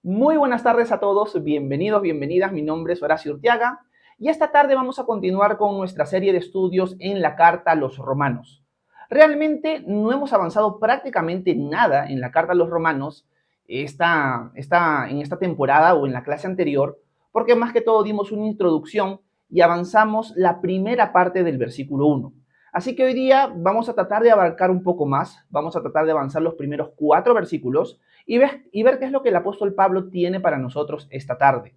Muy buenas tardes a todos, bienvenidos, bienvenidas, mi nombre es Horacio Urtiaga y esta tarde vamos a continuar con nuestra serie de estudios en la Carta a los Romanos. Realmente no hemos avanzado prácticamente nada en la Carta a los Romanos en esta temporada o en la clase anterior, porque más que todo dimos una introducción y avanzamos la primera parte del versículo 1. Así que hoy día vamos a tratar de abarcar un poco más, vamos a tratar de avanzar los primeros 4 versículos y ver qué es lo que el apóstol Pablo tiene para nosotros esta tarde.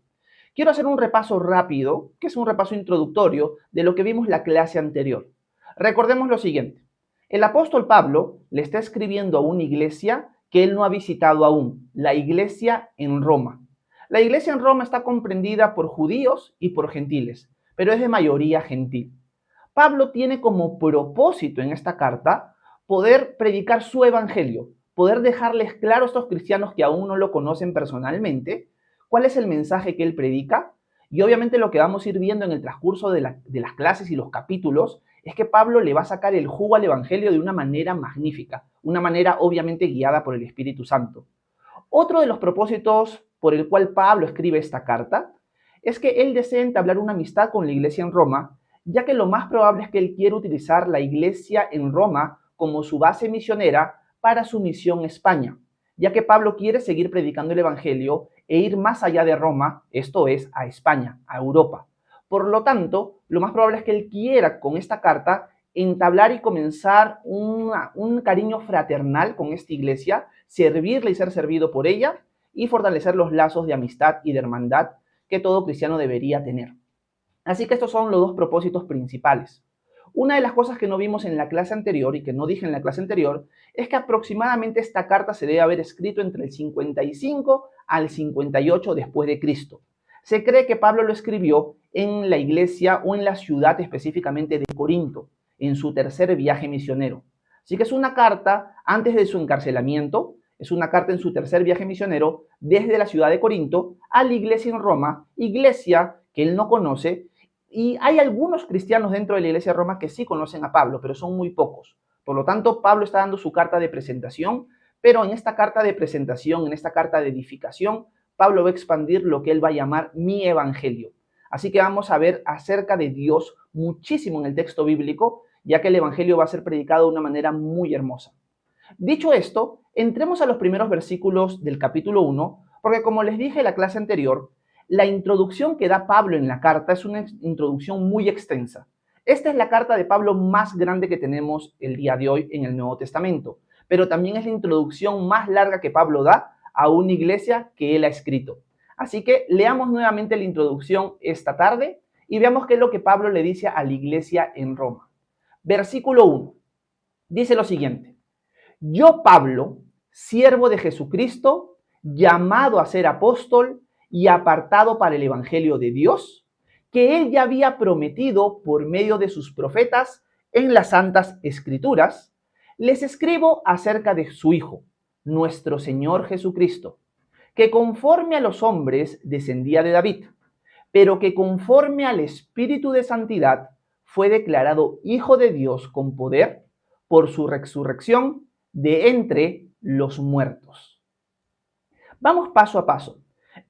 Quiero hacer un repaso rápido, que es un repaso introductorio de lo que vimos la clase anterior. Recordemos lo siguiente. El apóstol Pablo le está escribiendo a una iglesia que él no ha visitado aún, la iglesia en Roma. La iglesia en Roma está comprendida por judíos y por gentiles, pero es de mayoría gentil. Pablo tiene como propósito en esta carta poder predicar su evangelio, poder dejarles claro a estos cristianos que aún no lo conocen personalmente, cuál es el mensaje que él predica. Y obviamente lo que vamos a ir viendo en el transcurso de las clases y los capítulos es que Pablo le va a sacar el jugo al evangelio de una manera magnífica, una manera obviamente guiada por el Espíritu Santo. Otro de los propósitos por el cual Pablo escribe esta carta es que él desea entablar una amistad con la iglesia en Roma, ya que lo más probable es que él quiera utilizar la iglesia en Roma como su base misionera para su misión en España, ya que Pablo quiere seguir predicando el evangelio e ir más allá de Roma, esto es, a España, a Europa. Por lo tanto, lo más probable es que él quiera con esta carta entablar y comenzar un cariño fraternal con esta iglesia, servirle y ser servido por ella y fortalecer los lazos de amistad y de hermandad que todo cristiano debería tener. Así que estos son los dos propósitos principales. Una de las cosas que no vimos en la clase anterior y que no dije en la clase anterior es que aproximadamente esta carta se debe haber escrito entre el 55 al 58 después de Cristo. Se cree que Pablo lo escribió en la iglesia o en la ciudad específicamente de Corinto, en su tercer viaje misionero. Así que es una carta antes de su encarcelamiento, es una carta en su tercer viaje misionero desde la ciudad de Corinto a la iglesia en Roma, iglesia que él no conoce. Y hay algunos cristianos dentro de la iglesia de Roma que sí conocen a Pablo, pero son muy pocos. Por lo tanto, Pablo está dando su carta de presentación, pero en esta carta de presentación, en esta carta de edificación, Pablo va a expandir lo que él va a llamar mi evangelio. Así que vamos a ver acerca de Dios muchísimo en el texto bíblico, ya que el evangelio va a ser predicado de una manera muy hermosa. Dicho esto, entremos a los primeros versículos del capítulo 1, porque como les dije en la clase anterior, la introducción que da Pablo en la carta es una introducción muy extensa. Esta es la carta de Pablo más grande que tenemos el día de hoy en el Nuevo Testamento, pero también es la introducción más larga que Pablo da a una iglesia que él ha escrito. Así que leamos nuevamente la introducción esta tarde y veamos qué es lo que Pablo le dice a la iglesia en Roma. Versículo 1. Dice lo siguiente: Yo, Pablo, siervo de Jesucristo, llamado a ser apóstol y apartado para el evangelio de Dios, que él ya había prometido por medio de sus profetas en las santas escrituras, les escribo acerca de su Hijo, nuestro Señor Jesucristo, que conforme a los hombres descendía de David, pero que conforme al Espíritu de Santidad fue declarado Hijo de Dios con poder por su resurrección de entre los muertos. Vamos paso a paso.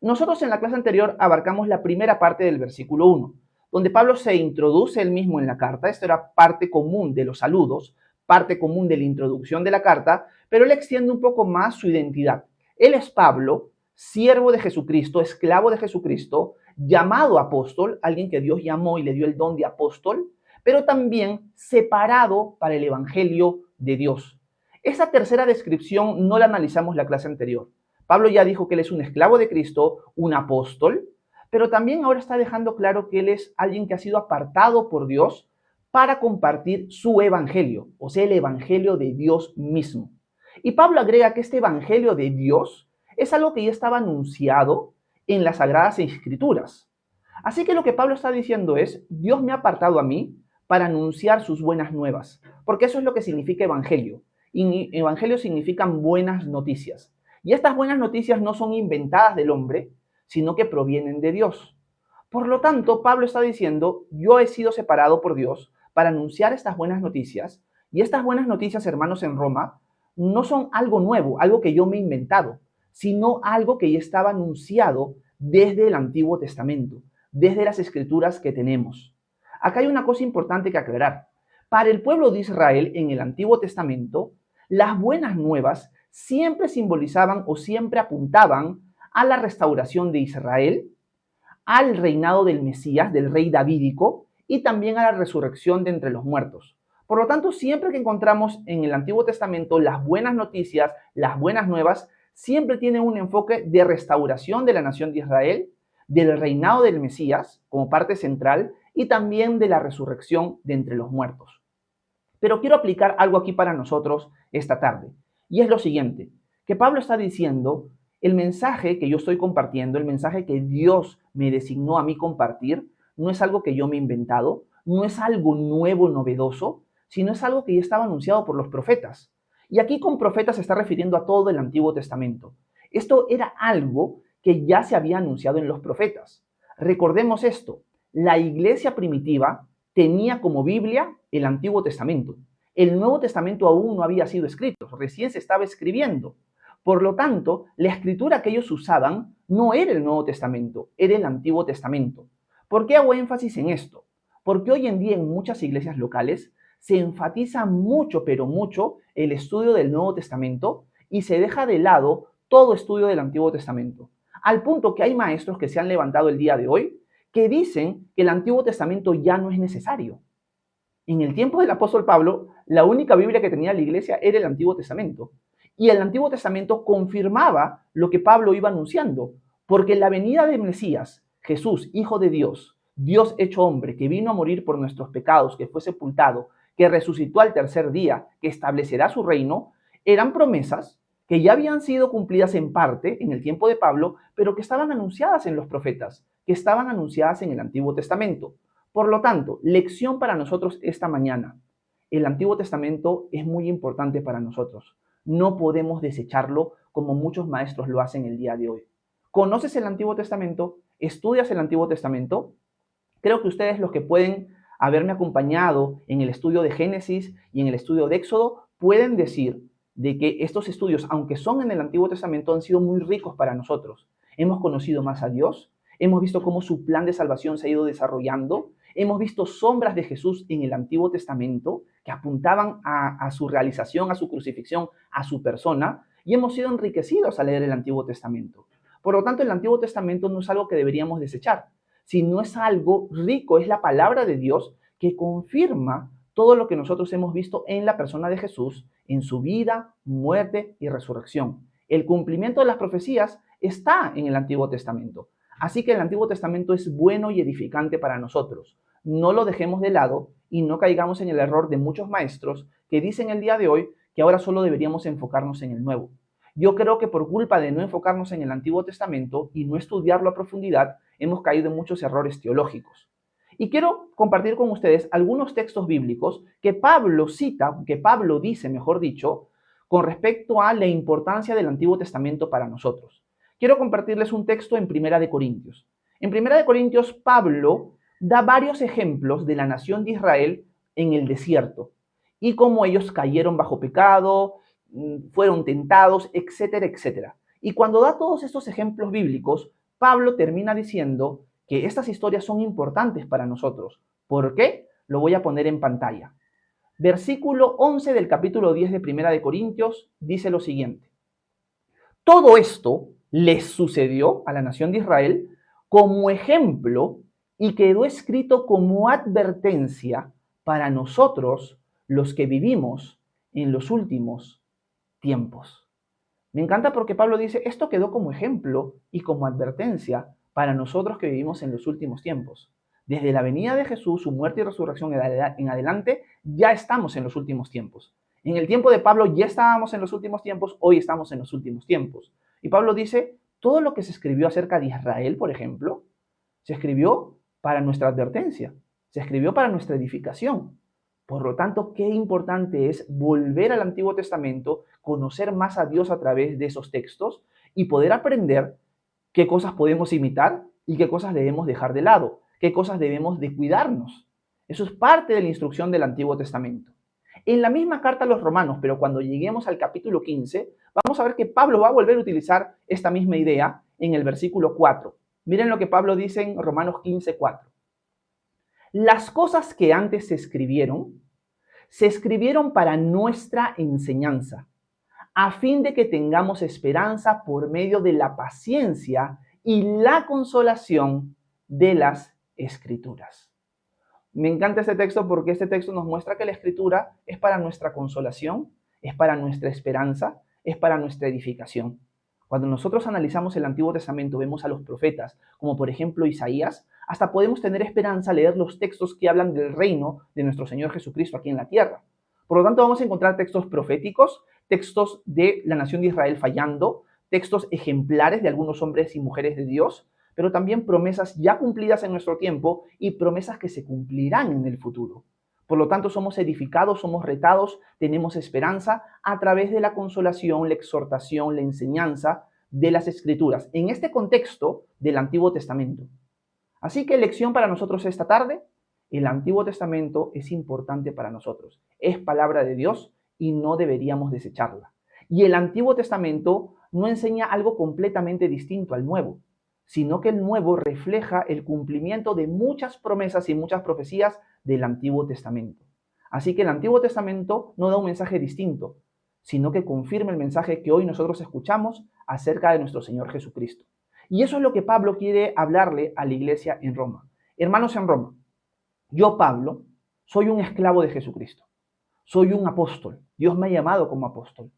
Nosotros en la clase anterior abarcamos la primera parte del versículo 1, donde Pablo se introduce él mismo en la carta. Esto era parte común de los saludos, parte común de la introducción de la carta, pero él extiende un poco más su identidad. Él es Pablo, siervo de Jesucristo, esclavo de Jesucristo, llamado apóstol, alguien que Dios llamó y le dio el don de apóstol, pero también separado para el evangelio de Dios. Esa tercera descripción no la analizamos la clase anterior. Pablo ya dijo que él es un esclavo de Cristo, un apóstol, pero también ahora está dejando claro que él es alguien que ha sido apartado por Dios para compartir su evangelio, o sea, el evangelio de Dios mismo. Y Pablo agrega que este evangelio de Dios es algo que ya estaba anunciado en las Sagradas Escrituras. Así que lo que Pablo está diciendo es: Dios me ha apartado a mí para anunciar sus buenas nuevas, porque eso es lo que significa evangelio. Y evangelio significan buenas noticias. Y estas buenas noticias no son inventadas del hombre, sino que provienen de Dios. Por lo tanto, Pablo está diciendo: yo he sido separado por Dios para anunciar estas buenas noticias, y estas buenas noticias, hermanos en Roma, no son algo nuevo, algo que yo me he inventado, sino algo que ya estaba anunciado desde el Antiguo Testamento, desde las escrituras que tenemos. Acá hay una cosa importante que aclarar. Para el pueblo de Israel en el Antiguo Testamento, las buenas nuevas siempre simbolizaban o siempre apuntaban a la restauración de Israel, al reinado del Mesías, del rey davídico, y también a la resurrección de entre los muertos. Por lo tanto, siempre que encontramos en el Antiguo Testamento las buenas noticias, las buenas nuevas, siempre tienen un enfoque de restauración de la nación de Israel, del reinado del Mesías como parte central y también de la resurrección de entre los muertos. Pero quiero aplicar algo aquí para nosotros esta tarde, y es lo siguiente, que Pablo está diciendo, el mensaje que yo estoy compartiendo, el mensaje que Dios me designó a mí compartir, no es algo que yo me he inventado, no es algo nuevo, novedoso, sino es algo que ya estaba anunciado por los profetas. Y aquí con profetas se está refiriendo a todo el Antiguo Testamento. Esto era algo que ya se había anunciado en los profetas. Recordemos esto, la iglesia primitiva tenía como Biblia el Antiguo Testamento. El Nuevo Testamento aún no había sido escrito, recién se estaba escribiendo. Por lo tanto, la escritura que ellos usaban no era el Nuevo Testamento, era el Antiguo Testamento. ¿Por qué hago énfasis en esto? Porque hoy en día en muchas iglesias locales se enfatiza mucho, pero mucho, el estudio del Nuevo Testamento y se deja de lado todo estudio del Antiguo Testamento. Al punto que hay maestros que se han levantado el día de hoy que dicen que el Antiguo Testamento ya no es necesario. En el tiempo del apóstol Pablo, la única Biblia que tenía la iglesia era el Antiguo Testamento. Y el Antiguo Testamento confirmaba lo que Pablo iba anunciando, porque la venida del Mesías, Jesús, Hijo de Dios, Dios hecho hombre, que vino a morir por nuestros pecados, que fue sepultado, que resucitó al tercer día, que establecerá su reino, eran promesas que ya habían sido cumplidas en parte en el tiempo de Pablo, pero que estaban anunciadas en los profetas, que estaban anunciadas en el Antiguo Testamento. Por lo tanto, lección para nosotros esta mañana. El Antiguo Testamento es muy importante para nosotros. No podemos desecharlo como muchos maestros lo hacen el día de hoy. ¿Conoces el Antiguo Testamento? ¿Estudias el Antiguo Testamento? Creo que ustedes, los que pueden haberme acompañado en el estudio de Génesis y en el estudio de Éxodo, pueden decir de que estos estudios, aunque son en el Antiguo Testamento, han sido muy ricos para nosotros. Hemos conocido más a Dios, hemos visto cómo su plan de salvación se ha ido desarrollando, hemos visto sombras de Jesús en el Antiguo Testamento que apuntaban a su realización, a su crucifixión, a su persona, y hemos sido enriquecidos al leer el Antiguo Testamento. Por lo tanto, el Antiguo Testamento no es algo que deberíamos desechar, sino es algo rico, es la palabra de Dios que confirma todo lo que nosotros hemos visto en la persona de Jesús, en su vida, muerte y resurrección. El cumplimiento de las profecías está en el Antiguo Testamento. Así que el Antiguo Testamento es bueno y edificante para nosotros. No lo dejemos de lado y no caigamos en el error de muchos maestros que dicen el día de hoy que ahora solo deberíamos enfocarnos en el Nuevo. Yo creo que por culpa de no enfocarnos en el Antiguo Testamento y no estudiarlo a profundidad, hemos caído en muchos errores teológicos. Y quiero compartir con ustedes algunos textos bíblicos que Pablo cita, que Pablo dice, mejor dicho, con respecto a la importancia del Antiguo Testamento para nosotros. Quiero compartirles un texto en Primera de Corintios. En Primera de Corintios, Pablo da varios ejemplos de la nación de Israel en el desierto y cómo ellos cayeron bajo pecado, fueron tentados, etcétera, etcétera. Y cuando da todos estos ejemplos bíblicos, Pablo termina diciendo que estas historias son importantes para nosotros. ¿Por qué? Lo voy a poner en pantalla. Versículo 11 del capítulo 10 de Primera de Corintios dice lo siguiente. Todo esto les sucedió a la nación de Israel como ejemplo y quedó escrito como advertencia para nosotros, los que vivimos en los últimos tiempos. Me encanta porque Pablo dice, esto quedó como ejemplo y como advertencia para nosotros que vivimos en los últimos tiempos. Desde la venida de Jesús, su muerte y resurrección en adelante, ya estamos en los últimos tiempos. En el tiempo de Pablo ya estábamos en los últimos tiempos, hoy estamos en los últimos tiempos. Y Pablo dice, todo lo que se escribió acerca de Israel, por ejemplo, se escribió para nuestra advertencia, se escribió para nuestra edificación. Por lo tanto, qué importante es volver al Antiguo Testamento, conocer más a Dios a través de esos textos y poder aprender qué cosas podemos imitar y qué cosas debemos dejar de lado, qué cosas debemos de cuidarnos. Eso es parte de la instrucción del Antiguo Testamento. En la misma carta a los romanos, pero cuando lleguemos al capítulo 15, vamos a ver que Pablo va a volver a utilizar esta misma idea en el versículo 4. Miren lo que Pablo dice en Romanos 15, 4. Las cosas que antes se escribieron para nuestra enseñanza, a fin de que tengamos esperanza por medio de la paciencia y la consolación de las Escrituras. Me encanta este texto porque este texto nos muestra que la Escritura es para nuestra consolación, es para nuestra esperanza, es para nuestra edificación. Cuando nosotros analizamos el Antiguo Testamento, vemos a los profetas, como por ejemplo Isaías, hasta podemos tener esperanza al leer los textos que hablan del reino de nuestro Señor Jesucristo aquí en la tierra. Por lo tanto, vamos a encontrar textos proféticos, textos de la nación de Israel fallando, textos ejemplares de algunos hombres y mujeres de Dios, pero también promesas ya cumplidas en nuestro tiempo y promesas que se cumplirán en el futuro. Por lo tanto, somos edificados, somos retados, tenemos esperanza a través de la consolación, la exhortación, la enseñanza de las Escrituras, en este contexto del Antiguo Testamento. Así que lección para nosotros esta tarde: el Antiguo Testamento es importante para nosotros, es palabra de Dios y no deberíamos desecharla. Y el Antiguo Testamento no enseña algo completamente distinto al Nuevo, sino que el Nuevo refleja el cumplimiento de muchas promesas y muchas profecías del Antiguo Testamento. Así que el Antiguo Testamento no da un mensaje distinto, sino que confirma el mensaje que hoy nosotros escuchamos acerca de nuestro Señor Jesucristo. Y eso es lo que Pablo quiere hablarle a la iglesia en Roma. Hermanos en Roma, yo, Pablo, soy un esclavo de Jesucristo. Soy un apóstol. Dios me ha llamado como apóstol.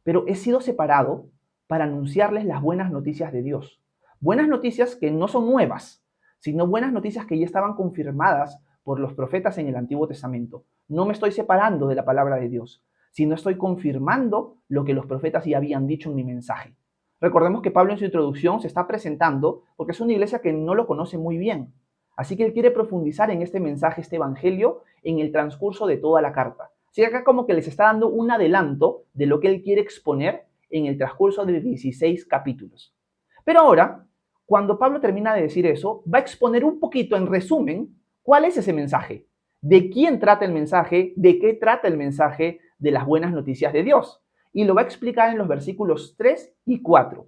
Pero he sido separado para anunciarles las buenas noticias de Dios. Buenas noticias que no son nuevas, sino buenas noticias que ya estaban confirmadas por los profetas en el Antiguo Testamento. No me estoy separando de la palabra de Dios, sino estoy confirmando lo que los profetas ya habían dicho en mi mensaje. Recordemos que Pablo en su introducción se está presentando porque es una iglesia que no lo conoce muy bien. Así que él quiere profundizar en este mensaje, este evangelio, en el transcurso de toda la carta. Así que acá como que les está dando un adelanto de lo que él quiere exponer en el transcurso de 16 capítulos. Pero ahora, cuando Pablo termina de decir eso, va a exponer un poquito en resumen cuál es ese mensaje, de quién trata el mensaje, de qué trata el mensaje de las buenas noticias de Dios. Y lo va a explicar en los versículos 3 y 4.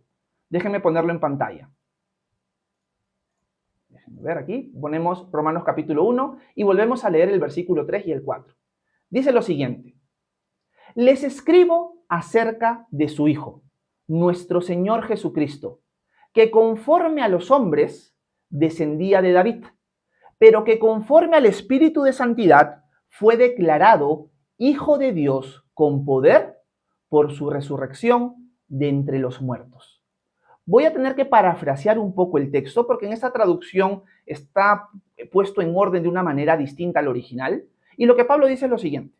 Déjenme ponerlo en pantalla. Déjenme ver aquí. Ponemos Romanos capítulo 1 y volvemos a leer el versículo 3 y el 4. Dice lo siguiente: les escribo acerca de su Hijo, nuestro Señor Jesucristo, que conforme a los hombres descendía de David, pero que conforme al Espíritu de Santidad fue declarado Hijo de Dios con poder por su resurrección de entre los muertos. Voy a tener que parafrasear un poco el texto porque en esta traducción está puesto en orden de una manera distinta al original. Y lo que Pablo dice es lo siguiente: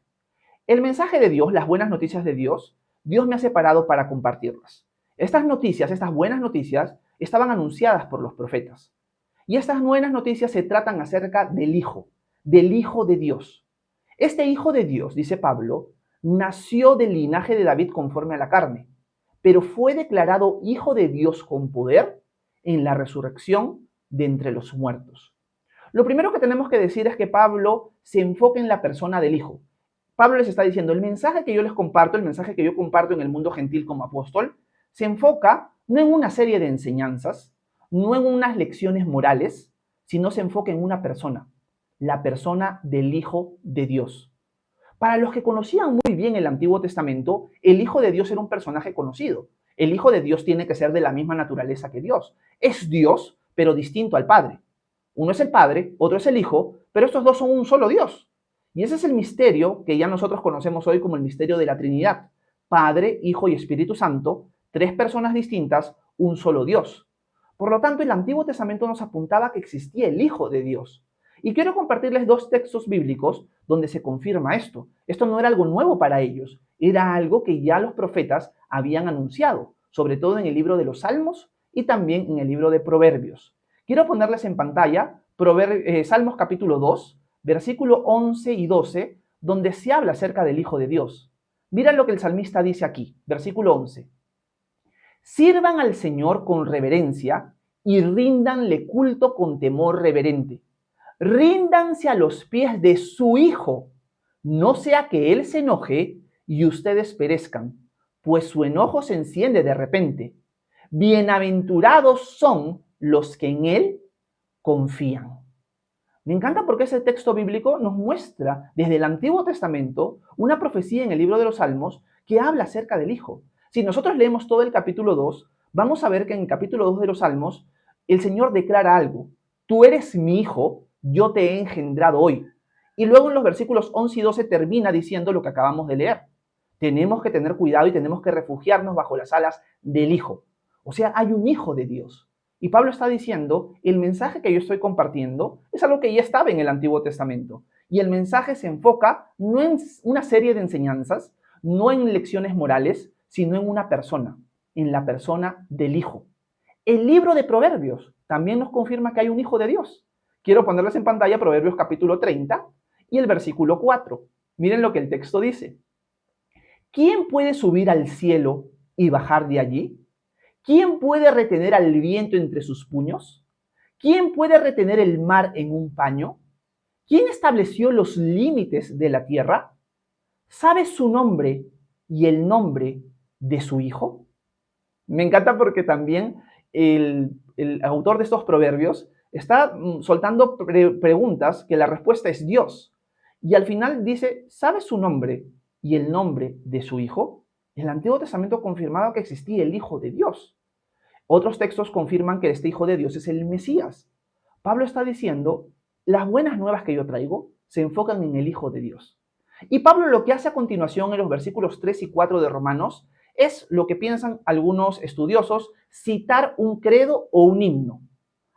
el mensaje de Dios, las buenas noticias de Dios, Dios me ha separado para compartirlas. Estas noticias, estas buenas noticias, estaban anunciadas por los profetas. Y estas buenas noticias se tratan acerca del Hijo de Dios. Este Hijo de Dios, dice Pablo, nació del linaje de David conforme a la carne, pero fue declarado Hijo de Dios con poder en la resurrección de entre los muertos. Lo primero que tenemos que decir es que Pablo se enfoca en la persona del Hijo. Pablo les está diciendo, el mensaje que yo les comparto, el mensaje que yo comparto en el mundo gentil como apóstol, se enfoca no en una serie de enseñanzas, no en unas lecciones morales, sino se enfoca en una persona, la persona del Hijo de Dios. Para los que conocían muy bien el Antiguo Testamento, el Hijo de Dios era un personaje conocido. El Hijo de Dios tiene que ser de la misma naturaleza que Dios. Es Dios, pero distinto al Padre. Uno es el Padre, otro es el Hijo, pero estos dos son un solo Dios. Y ese es el misterio que ya nosotros conocemos hoy como el misterio de la Trinidad. Padre, Hijo y Espíritu Santo, tres personas distintas, un solo Dios. Por lo tanto, el Antiguo Testamento nos apuntaba que existía el Hijo de Dios. Y quiero compartirles dos textos bíblicos donde se confirma esto. Esto no era algo nuevo para ellos, era algo que ya los profetas habían anunciado, sobre todo en el libro de los Salmos y también en el libro de Proverbios. Quiero ponerles en pantalla Salmos capítulo 2, versículo 11 y 12, donde se habla acerca del Hijo de Dios. Mira lo que el salmista dice aquí, versículo 11. Sirvan al Señor con reverencia y ríndanle culto con temor reverente. Ríndanse a los pies de su Hijo, no sea que Él se enoje y ustedes perezcan, pues su enojo se enciende de repente. Bienaventurados son los que en Él confían. Me encanta porque ese texto bíblico nos muestra desde el Antiguo Testamento una profecía en el libro de los Salmos que habla acerca del Hijo. Si nosotros leemos todo el capítulo 2, vamos a ver que en el capítulo 2 de los Salmos el Señor declara algo. Tú eres mi Hijo, yo te he engendrado hoy. Y luego en los versículos 11 y 12 termina diciendo lo que acabamos de leer. Tenemos que tener cuidado y tenemos que refugiarnos bajo las alas del Hijo. O sea, hay un Hijo de Dios. Y Pablo está diciendo, el mensaje que yo estoy compartiendo es algo que ya estaba en el Antiguo Testamento. Y el mensaje se enfoca no en una serie de enseñanzas, no en lecciones morales, sino en una persona, en la persona del Hijo. El libro de Proverbios también nos confirma que hay un Hijo de Dios. Quiero ponerles en pantalla Proverbios capítulo 30 y el versículo 4. Miren lo que el texto dice. ¿Quién puede subir al cielo y bajar de allí? ¿Quién puede retener al viento entre sus puños? ¿Quién puede retener el mar en un paño? ¿Quién estableció los límites de la tierra? ¿Sabes su nombre y el nombre de su hijo? Me encanta porque también el autor de estos proverbios está soltando preguntas que la respuesta es Dios. Y al final dice, ¿sabes su nombre y el nombre de su hijo? El Antiguo Testamento confirmaba que existía el Hijo de Dios. Otros textos confirman que este Hijo de Dios es el Mesías. Pablo está diciendo, las buenas nuevas que yo traigo se enfocan en el Hijo de Dios. Y Pablo lo que hace a continuación en los versículos 3 y 4 de Romanos es lo que piensan algunos estudiosos, citar un credo o un himno.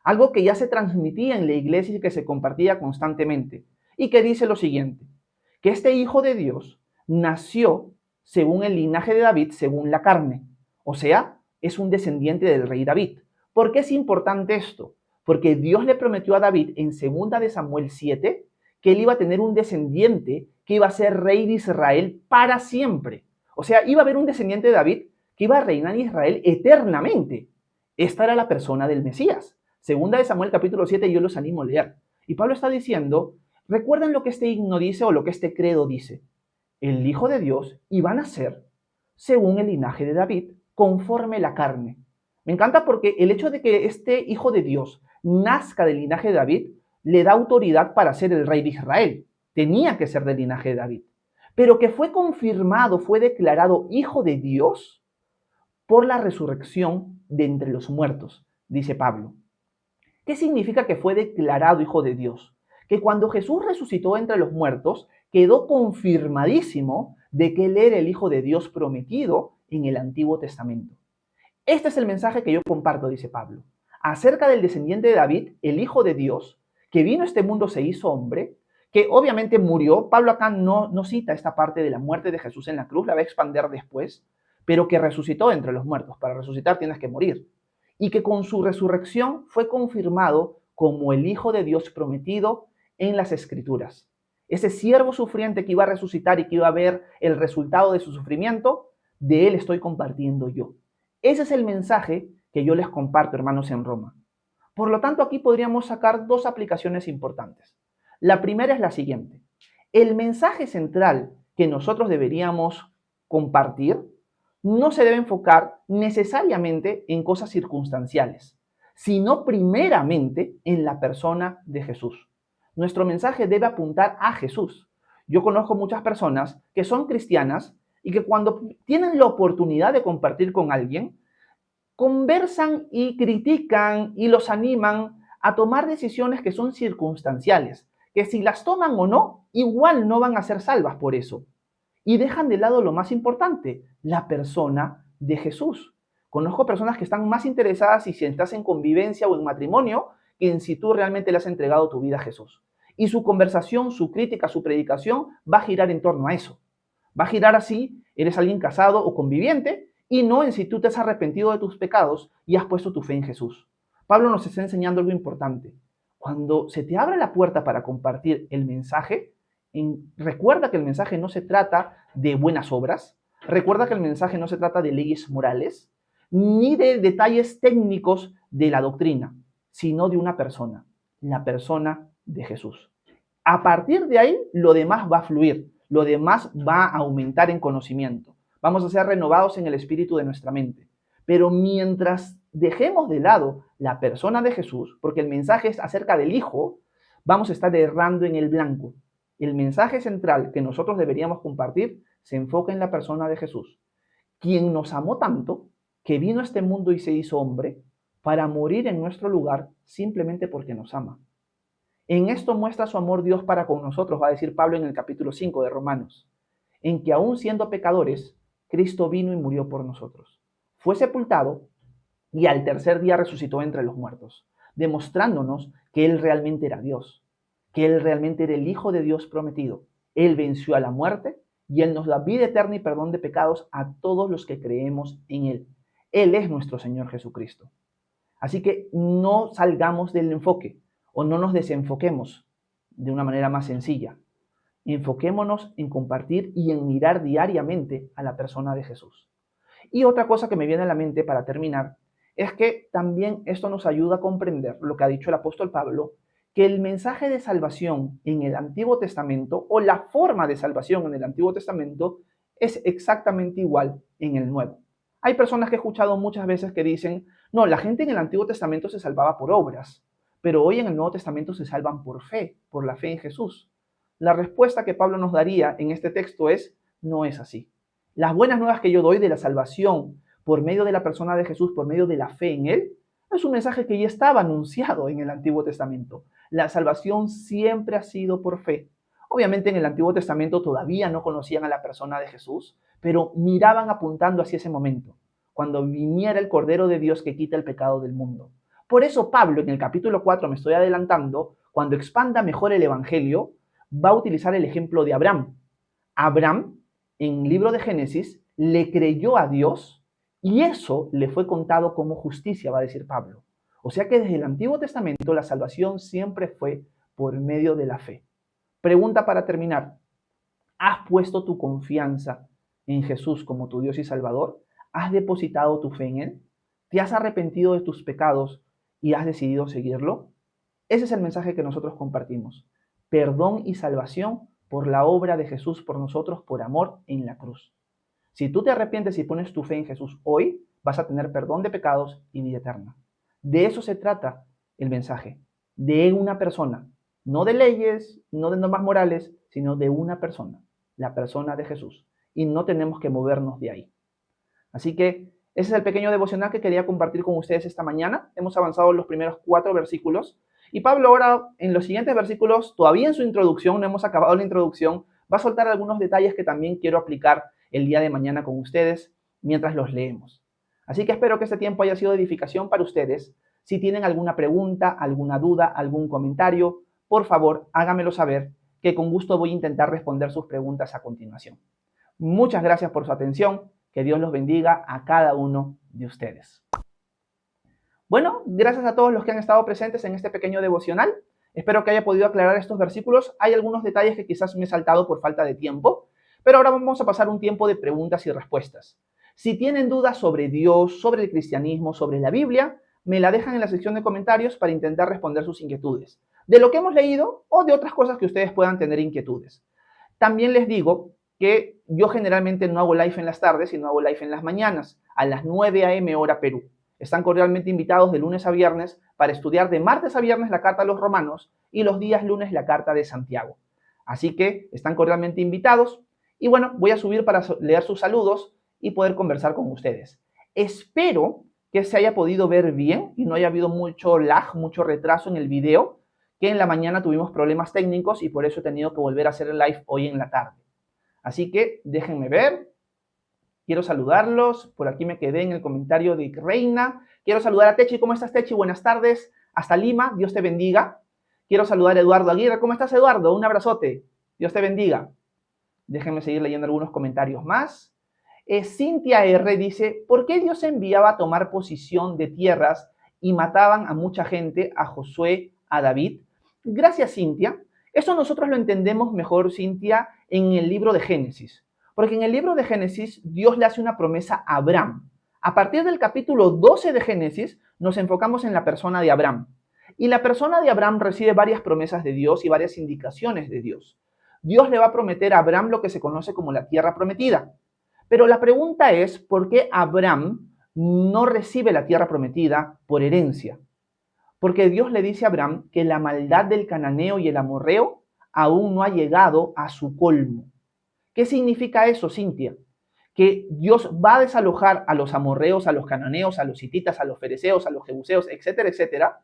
Algo que ya se transmitía en la iglesia y que se compartía constantemente. Y que dice lo siguiente, que este Hijo de Dios nació según el linaje de David, según la carne. O sea, es un descendiente del rey David. ¿Por qué es importante esto? Porque Dios le prometió a David en 2 de Samuel 7 que él iba a tener un descendiente que iba a ser rey de Israel para siempre. O sea, iba a haber un descendiente de David que iba a reinar en Israel eternamente. Esta era la persona del Mesías. 2 de Samuel capítulo 7 yo los animo a leer. Y Pablo está diciendo, recuerden lo que este himno dice o lo que este credo dice. El Hijo de Dios iba a nacer según el linaje de David, conforme la carne. Me encanta porque el hecho de que este Hijo de Dios nazca del linaje de David le da autoridad para ser el rey de Israel. Tenía que ser del linaje de David. Pero que fue confirmado, fue declarado Hijo de Dios por la resurrección de entre los muertos, dice Pablo. ¿Qué significa que fue declarado Hijo de Dios? Que cuando Jesús resucitó entre los muertos, quedó confirmadísimo de que Él era el Hijo de Dios prometido en el Antiguo Testamento. Este es el mensaje que yo comparto, dice Pablo, acerca del descendiente de David, el Hijo de Dios, que vino a este mundo, se hizo hombre, que obviamente murió. Pablo acá no cita esta parte de la muerte de Jesús en la cruz, la va a expander después, pero que resucitó entre los muertos. Para resucitar tienes que morir. Y que con su resurrección fue confirmado como el Hijo de Dios prometido en las Escrituras. Ese siervo sufriente que iba a resucitar y que iba a ver el resultado de su sufrimiento, de él estoy compartiendo yo. Ese es el mensaje que yo les comparto, hermanos, en Roma. Por lo tanto, aquí podríamos sacar dos aplicaciones importantes. La primera es la siguiente. El mensaje central que nosotros deberíamos compartir no se debe enfocar necesariamente en cosas circunstanciales, sino primeramente en la persona de Jesús. Nuestro mensaje debe apuntar a Jesús. Yo conozco muchas personas que son cristianas y que cuando tienen la oportunidad de compartir con alguien, conversan y critican y los animan a tomar decisiones que son circunstanciales, que si las toman o no, igual no van a ser salvas por eso. Y dejan de lado lo más importante, la persona de Jesús. Conozco personas que están más interesadas si estás en convivencia o en matrimonio que en si tú realmente le has entregado tu vida a Jesús. Y su conversación, su crítica, su predicación va a girar en torno a eso. Va a girar así, eres alguien casado o conviviente, y no en si tú te has arrepentido de tus pecados y has puesto tu fe en Jesús. Pablo nos está enseñando algo importante. Cuando se te abre la puerta para compartir el mensaje, recuerda que el mensaje no se trata de buenas obras, recuerda que el mensaje no se trata de leyes morales, ni de detalles técnicos de la doctrina, sino de una persona, la persona de Jesús. A partir de ahí, lo demás va a fluir, lo demás va a aumentar en conocimiento. Vamos a ser renovados en el espíritu de nuestra mente. Pero mientras dejemos de lado la persona de Jesús, porque el mensaje es acerca del Hijo, vamos a estar errando en el blanco. El mensaje central que nosotros deberíamos compartir se enfoca en la persona de Jesús, quien nos amó tanto que vino a este mundo y se hizo hombre para morir en nuestro lugar simplemente porque nos ama. En esto muestra su amor Dios para con nosotros, va a decir Pablo en el capítulo 5 de Romanos, en que aún siendo pecadores, Cristo vino y murió por nosotros. Fue sepultado y al tercer día resucitó entre los muertos, demostrándonos que Él realmente era Dios, que Él realmente era el Hijo de Dios prometido. Él venció a la muerte y Él nos da vida eterna y perdón de pecados a todos los que creemos en Él. Él es nuestro Señor Jesucristo. Así que no salgamos del enfoque o no nos desenfoquemos de una manera más sencilla. Enfoquémonos en compartir y en mirar diariamente a la persona de Jesús. Y otra cosa que me viene a la mente para terminar es que también esto nos ayuda a comprender lo que ha dicho el apóstol Pablo, que el mensaje de salvación en el Antiguo Testamento o la forma de salvación en el Antiguo Testamento es exactamente igual en el Nuevo. Hay personas que he escuchado muchas veces que dicen, no, la gente en el Antiguo Testamento se salvaba por obras, pero hoy en el Nuevo Testamento se salvan por fe, por la fe en Jesús. La respuesta que Pablo nos daría en este texto es, no es así. Las buenas nuevas que yo doy de la salvación por medio de la persona de Jesús, por medio de la fe en Él, es un mensaje que ya estaba anunciado en el Antiguo Testamento. La salvación siempre ha sido por fe. Obviamente en el Antiguo Testamento todavía no conocían a la persona de Jesús, pero miraban apuntando hacia ese momento, cuando viniera el Cordero de Dios que quita el pecado del mundo. Por eso Pablo en el capítulo 4, me estoy adelantando, cuando expanda mejor el Evangelio, va a utilizar el ejemplo de Abraham. Abraham, en el libro de Génesis, le creyó a Dios y eso le fue contado como justicia, va a decir Pablo. O sea que desde el Antiguo Testamento la salvación siempre fue por medio de la fe. Pregunta para terminar. ¿Has puesto tu confianza en Jesús como tu Dios y Salvador? ¿Has depositado tu fe en Él? ¿Te has arrepentido de tus pecados y has decidido seguirlo? Ese es el mensaje que nosotros compartimos. Perdón y salvación por la obra de Jesús por nosotros, por amor en la cruz. Si tú te arrepientes y pones tu fe en Jesús hoy, vas a tener perdón de pecados y vida eterna. De eso se trata el mensaje, de una persona, no de leyes, no de normas morales, sino de una persona, la persona de Jesús. Y no tenemos que movernos de ahí. Así que ese es el pequeño devocional que quería compartir con ustedes esta mañana. Hemos avanzado en los primeros 4 versículos. Y Pablo ahora, en los siguientes versículos, todavía en su introducción, no hemos acabado la introducción, va a soltar algunos detalles que también quiero aplicar el día de mañana con ustedes mientras los leemos. Así que espero que este tiempo haya sido de edificación para ustedes. Si tienen alguna pregunta, alguna duda, algún comentario, por favor, háganmelo saber, que con gusto voy a intentar responder sus preguntas a continuación. Muchas gracias por su atención. Que Dios los bendiga a cada uno de ustedes. Bueno, gracias a todos los que han estado presentes en este pequeño devocional. Espero que haya podido aclarar estos versículos. Hay algunos detalles que quizás me he saltado por falta de tiempo, pero ahora vamos a pasar un tiempo de preguntas y respuestas. Si tienen dudas sobre Dios, sobre el cristianismo, sobre la Biblia, me la dejan en la sección de comentarios para intentar responder sus inquietudes, de lo que hemos leído o de otras cosas que ustedes puedan tener inquietudes. También les digo que yo generalmente no hago live en las tardes, sino hago live en las mañanas, a las 9 a.m. hora Perú. Están cordialmente invitados de lunes a viernes para estudiar de martes a viernes la carta a los romanos y los días lunes la carta de Santiago. Así que están cordialmente invitados y bueno, voy a subir para leer sus saludos y poder conversar con ustedes. Espero que se haya podido ver bien y no haya habido mucho lag, mucho retraso en el video, que en la mañana tuvimos problemas técnicos y por eso he tenido que volver a hacer el live hoy en la tarde. Así que déjenme ver. Quiero saludarlos. Por aquí me quedé en el comentario de Reina. Quiero saludar a Techi. ¿Cómo estás, Techi? Buenas tardes. Hasta Lima. Dios te bendiga. Quiero saludar a Eduardo Aguirre. ¿Cómo estás, Eduardo? Un abrazote. Dios te bendiga. Déjenme seguir leyendo algunos comentarios más. Cintia R. dice, ¿por qué Dios enviaba a tomar posición de tierras y mataban a mucha gente, a Josué, a David? Gracias, Cintia. Eso nosotros lo entendemos mejor, Cintia, en el libro de Génesis. Porque en el libro de Génesis, Dios le hace una promesa a Abraham. A partir del capítulo 12 de Génesis, nos enfocamos en la persona de Abraham. Y la persona de Abraham recibe varias promesas de Dios y varias indicaciones de Dios. Dios le va a prometer a Abraham lo que se conoce como la tierra prometida. Pero la pregunta es, ¿por qué Abraham no recibe la tierra prometida por herencia? Porque Dios le dice a Abraham que la maldad del cananeo y el amorreo aún no ha llegado a su colmo. ¿Qué significa eso, Cintia? Que Dios va a desalojar a los amorreos, a los cananeos, a los hititas, a los fereceos, a los jebuseos, etcétera, etcétera,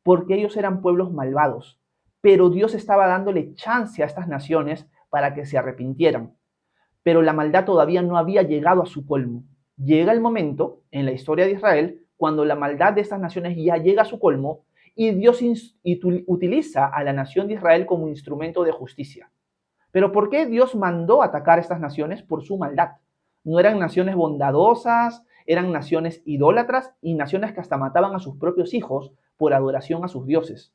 porque ellos eran pueblos malvados. Pero Dios estaba dándole chance a estas naciones para que se arrepintieran. Pero la maldad todavía no había llegado a su colmo. Llega el momento en la historia de Israel cuando la maldad de estas naciones ya llega a su colmo y Dios utiliza a la nación de Israel como instrumento de justicia. Pero ¿por qué Dios mandó atacar a estas naciones? Por su maldad. No eran naciones bondadosas, eran naciones idólatras y naciones que hasta mataban a sus propios hijos por adoración a sus dioses.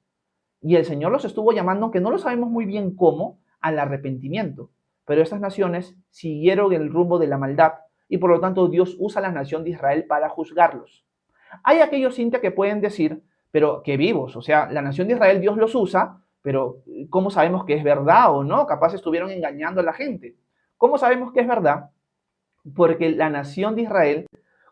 Y el Señor los estuvo llamando, que no lo sabemos muy bien cómo, al arrepentimiento. Pero estas naciones siguieron el rumbo de la maldad y por lo tanto Dios usa a la nación de Israel para juzgarlos. Hay aquellos, Cintia, que pueden decir, pero qué vivos, o sea, la nación de Israel Dios los usa, pero ¿cómo sabemos que es verdad o no? Capaz estuvieron engañando a la gente. ¿Cómo sabemos que es verdad? Porque la nación de Israel,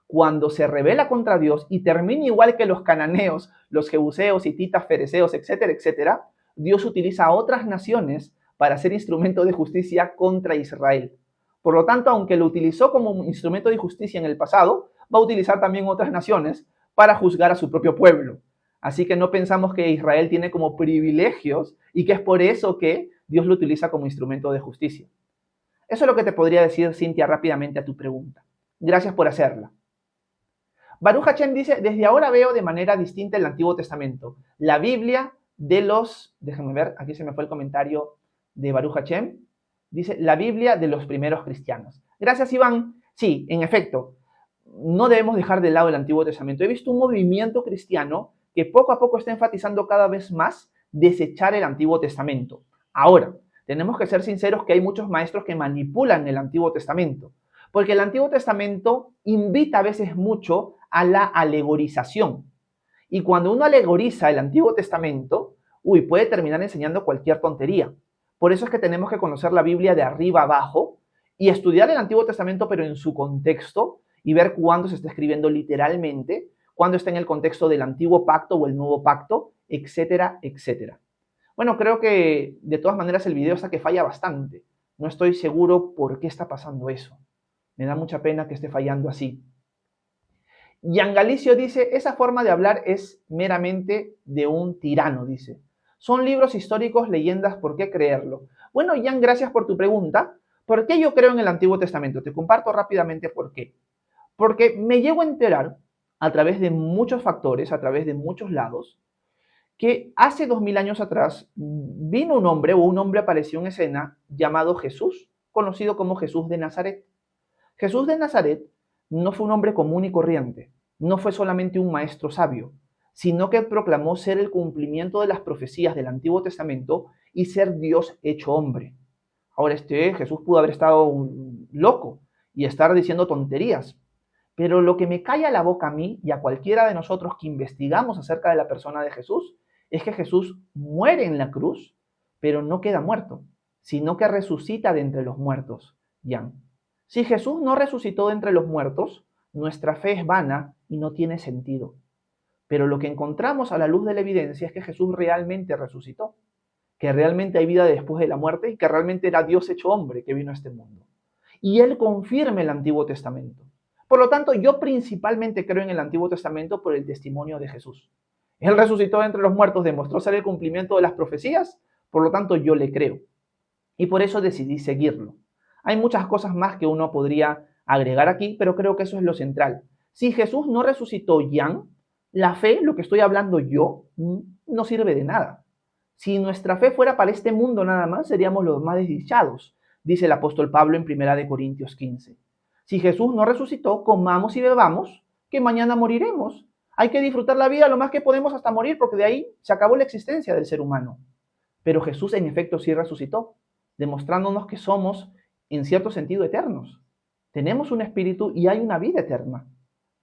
cuando se rebela contra Dios y termina igual que los cananeos, los jebuseos, hititas, fereceos, etcétera, etcétera, Dios utiliza a otras naciones para ser instrumento de justicia contra Israel. Por lo tanto, aunque lo utilizó como instrumento de justicia en el pasado, va a utilizar también otras naciones para juzgar a su propio pueblo. Así que no pensamos que Israel tiene como privilegios y que es por eso que Dios lo utiliza como instrumento de justicia. Eso es lo que te podría decir, Cintia, rápidamente a tu pregunta. Gracias por hacerla. Baruch Hashem dice, desde ahora veo de manera distinta el Antiguo Testamento. La Biblia de los, déjenme ver, aquí se me fue el comentario de Baruch Hashem. Dice, la Biblia de los primeros cristianos. Gracias, Iván. Sí, en efecto, no debemos dejar de lado el Antiguo Testamento. He visto un movimiento cristiano que poco a poco está enfatizando cada vez más desechar el Antiguo Testamento. Ahora, tenemos que ser sinceros que hay muchos maestros que manipulan el Antiguo Testamento, porque el Antiguo Testamento invita a veces mucho a la alegorización. Y cuando uno alegoriza el Antiguo Testamento, puede terminar enseñando cualquier tontería. Por eso es que tenemos que conocer la Biblia de arriba abajo y estudiar el Antiguo Testamento, pero en su contexto, y ver cuándo se está escribiendo literalmente, cuándo está en el contexto del Antiguo Pacto o el Nuevo Pacto, etcétera, etcétera. Bueno, creo que de todas maneras el video está que falla bastante. No estoy seguro por qué está pasando eso. Me da mucha pena que esté fallando así. Gian Galicio dice, esa forma de hablar es meramente de un tirano, dice. Son libros históricos, leyendas, ¿por qué creerlo? Bueno, Gian, gracias por tu pregunta. ¿Por qué yo creo en el Antiguo Testamento? Te comparto rápidamente por qué. Porque me llego a enterar a través de muchos factores, a través de muchos lados, que hace 2000 años atrás vino un hombre, o un hombre apareció en escena llamado Jesús, conocido como Jesús de Nazaret. Jesús de Nazaret no fue un hombre común y corriente, no fue solamente un maestro sabio, sino que proclamó ser el cumplimiento de las profecías del Antiguo Testamento y ser Dios hecho hombre. Ahora, Jesús pudo haber estado loco y estar diciendo tonterías, pero lo que me calla la boca a mí y a cualquiera de nosotros que investigamos acerca de la persona de Jesús es que Jesús muere en la cruz, pero no queda muerto, sino que resucita de entre los muertos. Jan. Si Jesús no resucitó de entre los muertos, nuestra fe es vana y no tiene sentido. Pero lo que encontramos a la luz de la evidencia es que Jesús realmente resucitó, que realmente hay vida después de la muerte y que realmente era Dios hecho hombre que vino a este mundo. Y Él confirma el Antiguo Testamento. Por lo tanto, yo principalmente creo en el Antiguo Testamento por el testimonio de Jesús. Él resucitó de entre los muertos, demostró ser el cumplimiento de las profecías, por lo tanto yo le creo. Y por eso decidí seguirlo. Hay muchas cosas más que uno podría agregar aquí, pero creo que eso es lo central. Si Jesús no resucitó, Jan, la fe, lo que estoy hablando yo, no sirve de nada. Si nuestra fe fuera para este mundo nada más, seríamos los más desdichados, dice el apóstol Pablo en 1 Corintios 15. Si Jesús no resucitó, comamos y bebamos, que mañana moriremos. Hay que disfrutar la vida lo más que podemos hasta morir, porque de ahí se acabó la existencia del ser humano. Pero Jesús en efecto sí resucitó, demostrándonos que somos, en cierto sentido, eternos. Tenemos un espíritu y hay una vida eterna.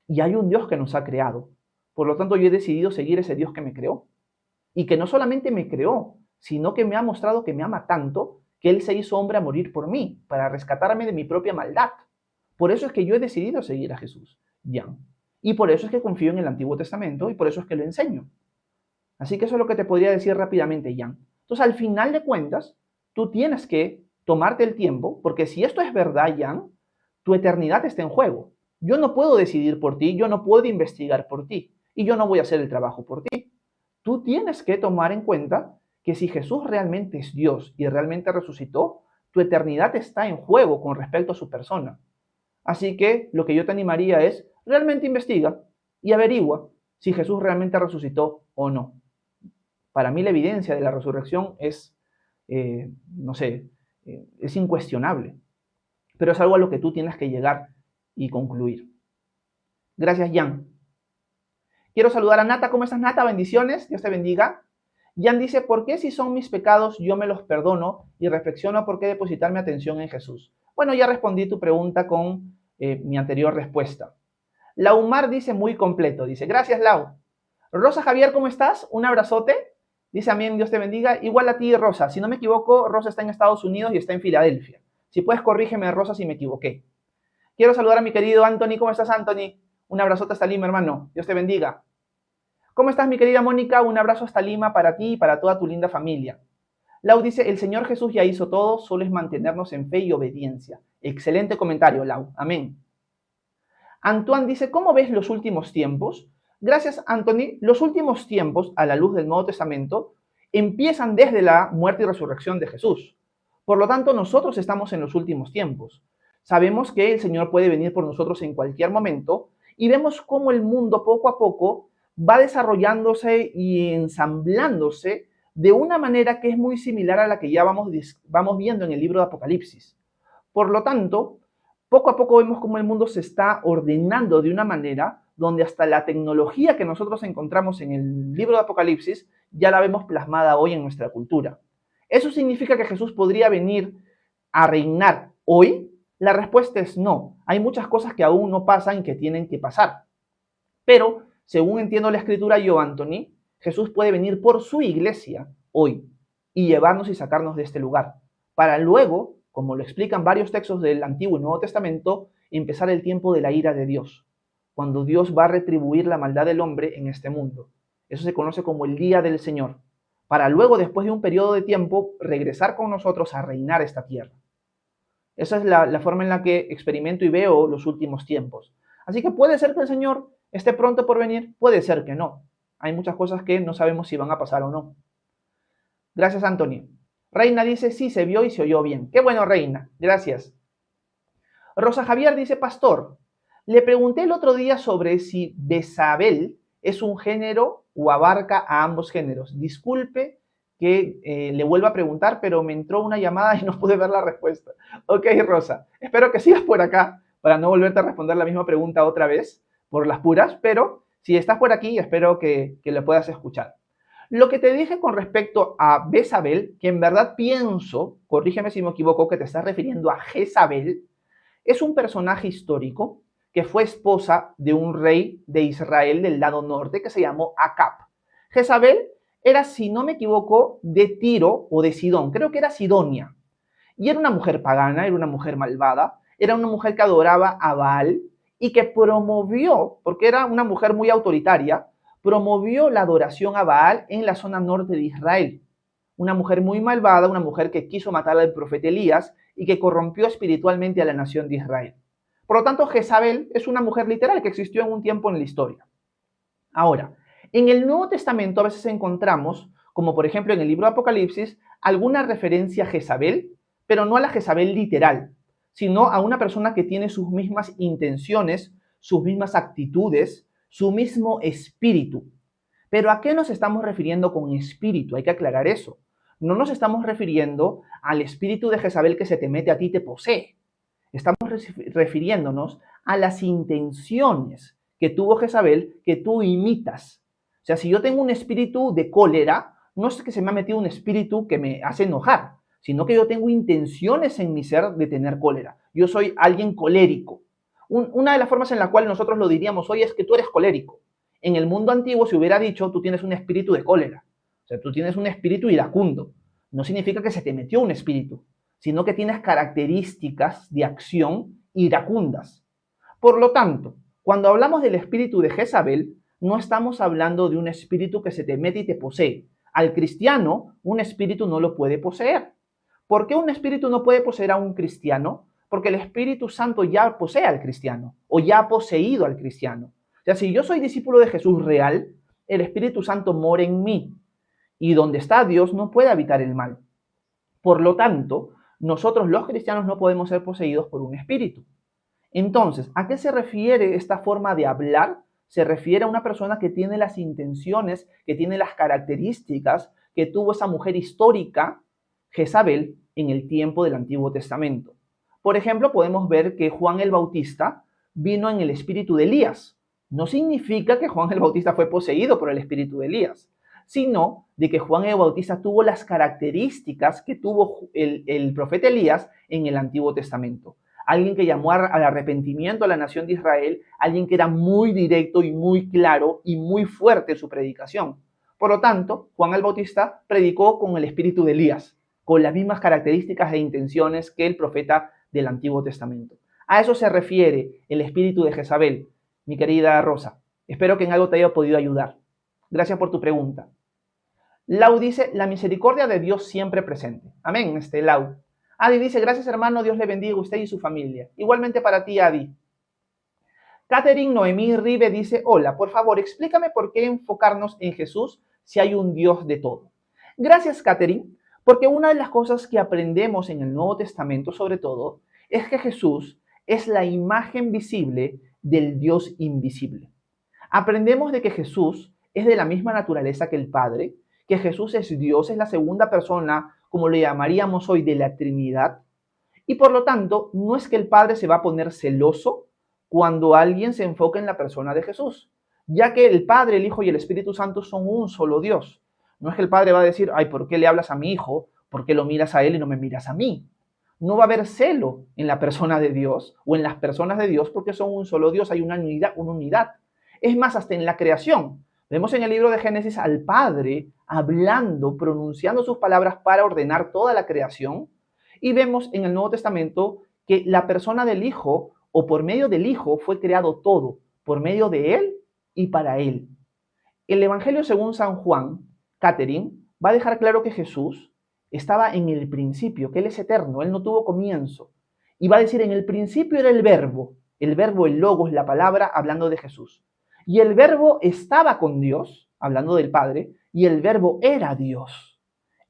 Y hay un Dios que nos ha creado. Por lo tanto, yo he decidido seguir ese Dios que me creó. y que no solamente me creó, sino que me ha mostrado que me ama tanto que Él se hizo hombre a morir por mí, para rescatarme de mi propia maldad. Por eso es que yo he decidido seguir a Jesús, Jan. Y por eso es que confío en el Antiguo Testamento y por eso es que lo enseño. Así que eso es lo que te podría decir rápidamente, Jan. Entonces, al final de cuentas, tú tienes que tomarte el tiempo, porque si esto es verdad, Jan, tu eternidad está en juego. Yo no puedo decidir por ti, yo no puedo investigar por ti, y yo no voy a hacer el trabajo por ti. Tú tienes que tomar en cuenta que si Jesús realmente es Dios y realmente resucitó, tu eternidad está en juego con respecto a su persona. Así que lo que yo te animaría es, realmente investiga y averigua si Jesús realmente resucitó o no. Para mí la evidencia de la resurrección es, es incuestionable, pero es algo a lo que tú tienes que llegar y concluir. Gracias, Jan. Quiero saludar a Nata. ¿Cómo estás, Nata? Bendiciones. Dios te bendiga. Jan dice, ¿por qué si son mis pecados yo me los perdono y reflexiono por qué depositar mi atención en Jesús? Bueno, ya respondí tu pregunta con mi anterior respuesta. Laumar dice muy completo. Dice, gracias, Lau. Rosa Javier, ¿cómo estás? Un abrazote. Dice, amén, Dios te bendiga. Igual a ti, Rosa. Si no me equivoco, Rosa está en Estados Unidos y está en Filadelfia. Si puedes, corrígeme, Rosa, si me equivoqué. Quiero saludar a mi querido Anthony. ¿Cómo estás, Anthony? Un abrazote hasta Lima, hermano. Dios te bendiga. ¿Cómo estás, mi querida Mónica? Un abrazo hasta Lima para ti y para toda tu linda familia. Lau dice, el Señor Jesús ya hizo todo, solo es mantenernos en fe y obediencia. Excelente comentario, Lau. Amén. Antoine dice, ¿cómo ves los últimos tiempos? Gracias, Anthony. Los últimos tiempos, a la luz del Nuevo Testamento, empiezan desde la muerte y resurrección de Jesús. Por lo tanto, nosotros estamos en los últimos tiempos. Sabemos que el Señor puede venir por nosotros en cualquier momento y vemos cómo el mundo poco a poco va desarrollándose y ensamblándose de una manera que es muy similar a la que ya vamos viendo en el libro de Apocalipsis. Por lo tanto, poco a poco vemos cómo el mundo se está ordenando de una manera donde hasta la tecnología que nosotros encontramos en el libro de Apocalipsis ya la vemos plasmada hoy en nuestra cultura. ¿Eso significa que Jesús podría venir a reinar hoy? La respuesta es no. Hay muchas cosas que aún no pasan y que tienen que pasar. Pero, según entiendo la escritura yo, Anthony, Jesús puede venir por su iglesia hoy y llevarnos y sacarnos de este lugar, para luego, como lo explican varios textos del Antiguo y Nuevo Testamento, empezar el tiempo de la ira de Dios, cuando Dios va a retribuir la maldad del hombre en este mundo. Eso se conoce como el día del Señor, para luego, después de un periodo de tiempo, regresar con nosotros a reinar esta tierra. Esa es la forma en la que experimento y veo los últimos tiempos. Así que puede ser que el Señor esté pronto por venir, puede ser que no. Hay muchas cosas que no sabemos si van a pasar o no. Gracias, Anthony. Reina dice, sí, se vio y se oyó bien. Qué bueno, Reina. Gracias. Rosa Javier dice, pastor, le pregunté el otro día sobre si Bezabel es un género o abarca a ambos géneros. Disculpe que le vuelva a preguntar, pero me entró una llamada y no pude ver la respuesta. Ok, Rosa. Espero que sigas por acá para no volverte a responder la misma pregunta otra vez por las puras, pero si estás por aquí, espero que le puedas escuchar. Lo que te dije con respecto a Bezabel, que en verdad pienso, corrígeme si me equivoco, que te estás refiriendo a Jezabel, es un personaje histórico que fue esposa de un rey de Israel del lado norte que se llamó Acab. Jezabel era, si no me equivoco, de Tiro o de Sidón, creo que era Sidonia. Y era una mujer pagana, era una mujer malvada, era una mujer que adoraba a Baal y que promovió, porque era una mujer muy autoritaria, promovió la adoración a Baal en la zona norte de Israel. Una mujer muy malvada, una mujer que quiso matar al profeta Elías y que corrompió espiritualmente a la nación de Israel. Por lo tanto, Jezabel es una mujer literal que existió en un tiempo en la historia. Ahora, en el Nuevo Testamento a veces encontramos, como por ejemplo en el libro de Apocalipsis, alguna referencia a Jezabel, pero no a la Jezabel literal, sino a una persona que tiene sus mismas intenciones, sus mismas actitudes, su mismo espíritu. ¿Pero a qué nos estamos refiriendo con espíritu? Hay que aclarar eso. No nos estamos refiriendo al espíritu de Jezabel que se te mete a ti y te posee. Estamos refiriéndonos a las intenciones que tuvo Jezabel que tú imitas. O sea, si yo tengo un espíritu de cólera, no es que se me ha metido un espíritu que me hace enojar, sino que yo tengo intenciones en mi ser de tener cólera. Yo soy alguien colérico. Una de las formas en la cual nosotros lo diríamos hoy es que tú eres colérico. En el mundo antiguo se hubiera dicho, tú tienes un espíritu de cólera. O sea, tú tienes un espíritu iracundo. No significa que se te metió un espíritu, sino que tienes características de acción iracundas. Por lo tanto, cuando hablamos del espíritu de Jezabel, no estamos hablando de un espíritu que se te mete y te posee. Al cristiano, un espíritu no lo puede poseer. ¿Por qué un espíritu no puede poseer a un cristiano? Porque el Espíritu Santo ya posee al cristiano o ya ha poseído al cristiano. O sea, si yo soy discípulo de Jesús real, el Espíritu Santo mora en mí y donde está Dios no puede habitar el mal. Por lo tanto, nosotros los cristianos no podemos ser poseídos por un espíritu. Entonces, ¿a qué se refiere esta forma de hablar? Se refiere a una persona que tiene las intenciones, que tiene las características que tuvo esa mujer histórica, Jezabel, en el tiempo del Antiguo Testamento. Por ejemplo, podemos ver que Juan el Bautista vino en el espíritu de Elías. No significa que Juan el Bautista fue poseído por el espíritu de Elías, sino de que Juan el Bautista tuvo las características que tuvo el profeta Elías en el Antiguo Testamento. Alguien que llamó al arrepentimiento a la nación de Israel, alguien que era muy directo y muy claro y muy fuerte en su predicación. Por lo tanto, Juan el Bautista predicó con el espíritu de Elías, con las mismas características e intenciones que el profeta del Antiguo Testamento. A eso se refiere el espíritu de Jezabel, mi querida Rosa. Espero que en algo te haya podido ayudar. Gracias por tu pregunta. Lau dice, la misericordia de Dios siempre presente. Amén, Lau. Adi dice, gracias hermano, Dios le bendiga a usted y su familia. Igualmente para ti, Adi. Catherine Noemí Ribe dice, hola, por favor, explícame por qué enfocarnos en Jesús si hay un Dios de todo. Gracias, Catherine, porque una de las cosas que aprendemos en el Nuevo Testamento, sobre todo, es que Jesús es la imagen visible del Dios invisible. Aprendemos de que Jesús es de la misma naturaleza que el Padre, que Jesús es Dios, es la segunda persona, como le llamaríamos hoy, de la Trinidad. Y por lo tanto, no es que el Padre se va a poner celoso cuando alguien se enfoca en la persona de Jesús, ya que el Padre, el Hijo y el Espíritu Santo son un solo Dios. No es que el Padre va a decir, ay, ¿por qué le hablas a mi Hijo? ¿Por qué lo miras a él y no me miras a mí? No va a haber celo en la persona de Dios o en las personas de Dios porque son un solo Dios, hay una unidad. Es más, hasta en la creación. Vemos en el libro de Génesis al Padre hablando, pronunciando sus palabras para ordenar toda la creación. Y vemos en el Nuevo Testamento que la persona del Hijo, o por medio del Hijo, fue creado todo, por medio de Él y para Él. El Evangelio según San Juan, Catherine, va a dejar claro que Jesús estaba en el principio, que Él es eterno, Él no tuvo comienzo. Y va a decir, en el principio era el verbo, el logos, la palabra, hablando de Jesús. Y el verbo estaba con Dios, hablando del Padre, y el verbo era Dios.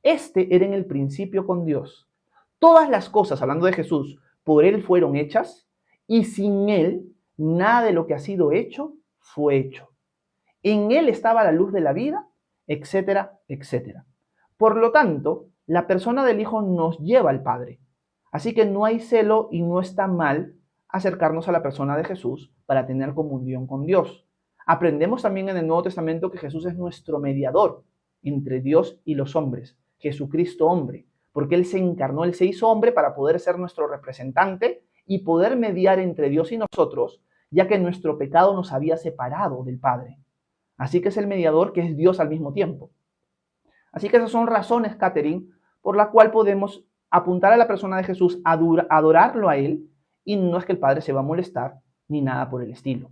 Este era en el principio con Dios. Todas las cosas, hablando de Jesús, por Él fueron hechas, y sin Él, nada de lo que ha sido hecho fue hecho. En Él estaba la luz de la vida, etcétera, etcétera. Por lo tanto, la persona del Hijo nos lleva al Padre. Así que no hay celo y no está mal acercarnos a la persona de Jesús para tener comunión con Dios. Aprendemos también en el Nuevo Testamento que Jesús es nuestro mediador entre Dios y los hombres, Jesucristo hombre, porque Él se encarnó, Él se hizo hombre para poder ser nuestro representante y poder mediar entre Dios y nosotros, ya que nuestro pecado nos había separado del Padre. Así que es el mediador que es Dios al mismo tiempo. Así que esas son razones, Catherine, por la cual podemos apuntar a la persona de Jesús, adorarlo a Él, y no es que el Padre se va a molestar ni nada por el estilo.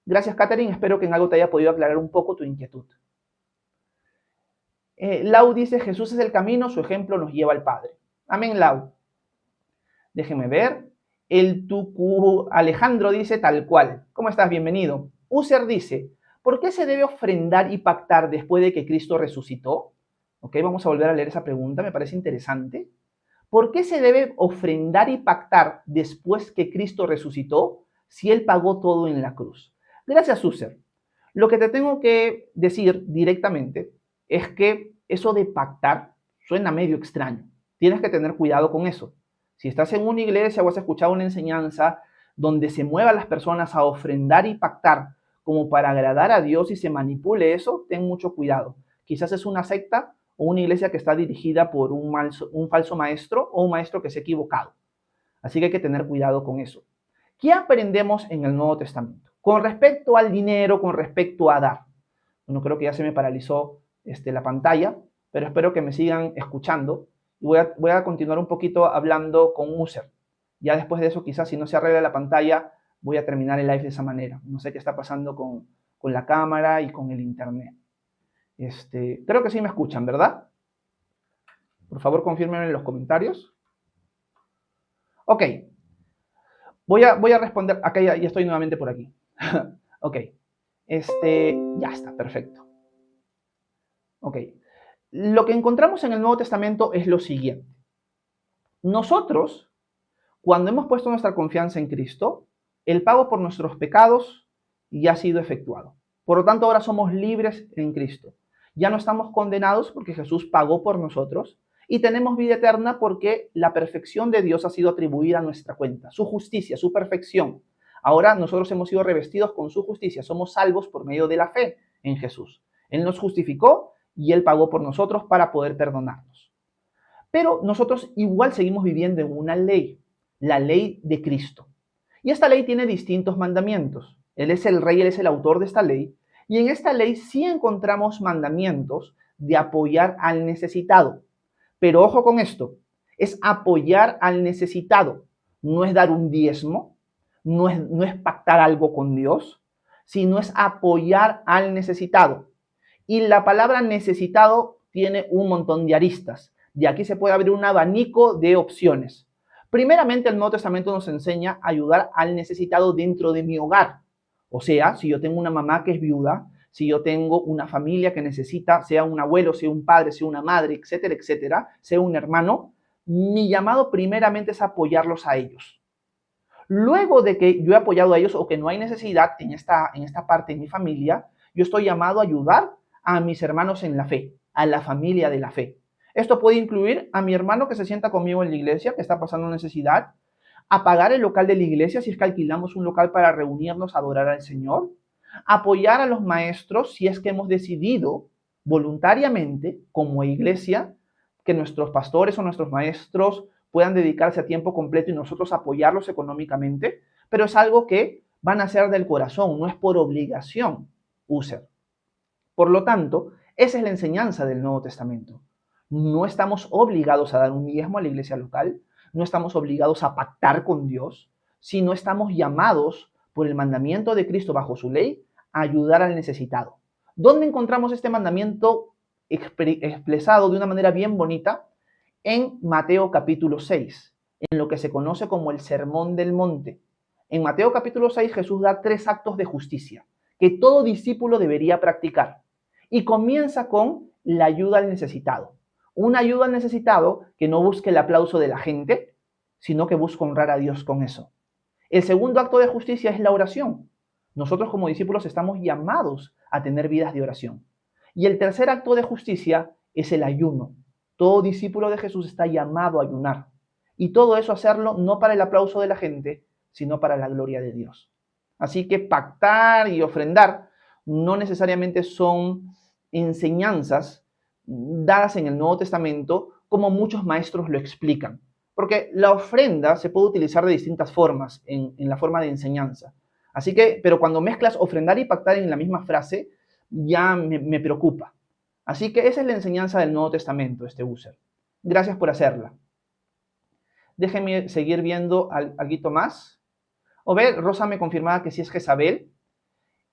Gracias, Catherine. Espero que en algo te haya podido aclarar un poco tu inquietud. Lau dice, Jesús es el camino, su ejemplo nos lleva al Padre. Amén, Lau. Déjeme ver. El Tucu Alejandro dice tal cual. ¿Cómo estás? Bienvenido. User dice, ¿por qué se debe ofrendar y pactar después de que Cristo resucitó? Ok, vamos a volver a leer esa pregunta, me parece interesante. ¿Por qué se debe ofrendar y pactar después que Cristo resucitó si Él pagó todo en la cruz? Gracias, User. Lo que te tengo que decir directamente es que eso de pactar suena medio extraño. Tienes que tener cuidado con eso. Si estás en una iglesia o has escuchado una enseñanza donde se muevan las personas a ofrendar y pactar como para agradar a Dios y se manipule eso, ten mucho cuidado. Quizás es una secta o una iglesia que está dirigida por un falso maestro o un maestro que se ha equivocado. Así que hay que tener cuidado con eso. ¿Qué aprendemos en el Nuevo Testamento? Con respecto al dinero, con respecto a dar. Bueno, creo que ya se me paralizó la pantalla, pero espero que me sigan escuchando. Voy a continuar un poquito hablando con User. Ya después de eso, quizás si no se arregla la pantalla, voy a terminar el live de esa manera. No sé qué está pasando con la cámara y con el internet. Creo que sí me escuchan, ¿verdad? Por favor, confírmenme en los comentarios. Ok. Voy a responder. Acá ya estoy nuevamente por aquí. Ok. Ya está, perfecto. Ok. Lo que encontramos en el Nuevo Testamento es lo siguiente. Nosotros, cuando hemos puesto nuestra confianza en Cristo, el pago por nuestros pecados ya ha sido efectuado. Por lo tanto, ahora somos libres en Cristo. Ya no estamos condenados porque Jesús pagó por nosotros y tenemos vida eterna porque la perfección de Dios ha sido atribuida a nuestra cuenta, su justicia, su perfección. Ahora nosotros hemos sido revestidos con su justicia, somos salvos por medio de la fe en Jesús. Él nos justificó y Él pagó por nosotros para poder perdonarnos. Pero nosotros igual seguimos viviendo en una ley, la ley de Cristo. Y esta ley tiene distintos mandamientos. Él es el rey, Él es el autor de esta ley. Y en esta ley sí encontramos mandamientos de apoyar al necesitado. Pero ojo con esto, es apoyar al necesitado. No es dar un diezmo, no es pactar algo con Dios, sino es apoyar al necesitado. Y la palabra necesitado tiene un montón de aristas. Y aquí se puede abrir un abanico de opciones. Primeramente, el Nuevo Testamento nos enseña a ayudar al necesitado dentro de mi hogar. O sea, si yo tengo una mamá que es viuda, si yo tengo una familia que necesita, sea un abuelo, sea un padre, sea una madre, etcétera, etcétera, sea un hermano, mi llamado primeramente es apoyarlos a ellos. Luego de que yo he apoyado a ellos o que no hay necesidad en esta parte de mi familia, yo estoy llamado a ayudar a mis hermanos en la fe, a la familia de la fe. Esto puede incluir a mi hermano que se sienta conmigo en la iglesia, que está pasando necesidad, a pagar el local de la iglesia si es que alquilamos un local para reunirnos a adorar al Señor, apoyar a los maestros si es que hemos decidido voluntariamente como iglesia que nuestros pastores o nuestros maestros puedan dedicarse a tiempo completo y nosotros apoyarlos económicamente, pero es algo que van a hacer del corazón, no es por obligación, User. Por lo tanto, esa es la enseñanza del Nuevo Testamento. No estamos obligados a dar un diezmo a la iglesia local, no estamos obligados a pactar con Dios, sino estamos llamados por el mandamiento de Cristo bajo su ley a ayudar al necesitado. ¿Dónde encontramos este mandamiento expresado de una manera bien bonita? En Mateo capítulo 6, en lo que se conoce como el Sermón del Monte. En Mateo capítulo 6 Jesús da 3 actos de justicia que todo discípulo debería practicar. Y comienza con la ayuda al necesitado. Una ayuda al necesitado que no busque el aplauso de la gente, sino que busque honrar a Dios con eso. El segundo acto de justicia es la oración. Nosotros como discípulos estamos llamados a tener vidas de oración. Y el tercer acto de justicia es el ayuno. Todo discípulo de Jesús está llamado a ayunar. Y todo eso hacerlo no para el aplauso de la gente, sino para la gloria de Dios. Así que pactar y ofrendar no necesariamente son enseñanzas dadas en el Nuevo Testamento como muchos maestros lo explican. Porque la ofrenda se puede utilizar de distintas formas en la forma de enseñanza. Así que, pero cuando mezclas ofrendar y pactar en la misma frase, ya me preocupa. Así que esa es la enseñanza del Nuevo Testamento, User. Gracias por hacerla. Déjenme seguir viendo algo más. O ver, Rosa me confirmaba que sí es Jezabel.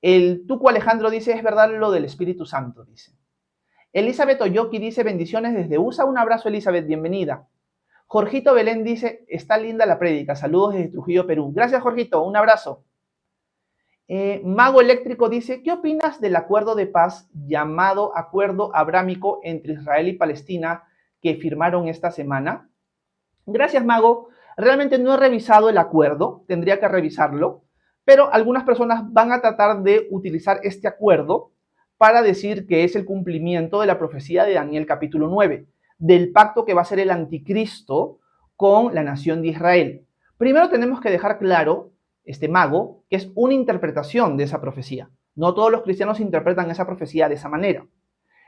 El Tuco Alejandro dice, es verdad lo del Espíritu Santo, dice. Elizabeth Oyoki dice, bendiciones desde USA. Un abrazo, Elizabeth, bienvenida. Jorgito Belén dice, está linda la prédica. Saludos desde Trujillo, Perú. Gracias, Jorgito. Un abrazo. Mago Eléctrico dice, ¿qué opinas del acuerdo de paz llamado Acuerdo Abrámico entre Israel y Palestina que firmaron esta semana? Gracias, Mago. Realmente no he revisado el acuerdo, tendría que revisarlo, pero algunas personas van a tratar de utilizar este acuerdo para decir que es el cumplimiento de la profecía de Daniel capítulo 9, del pacto que va a ser el anticristo con la nación de Israel. Primero tenemos que dejar claro, Mago, que es una interpretación de esa profecía. No todos los cristianos interpretan esa profecía de esa manera.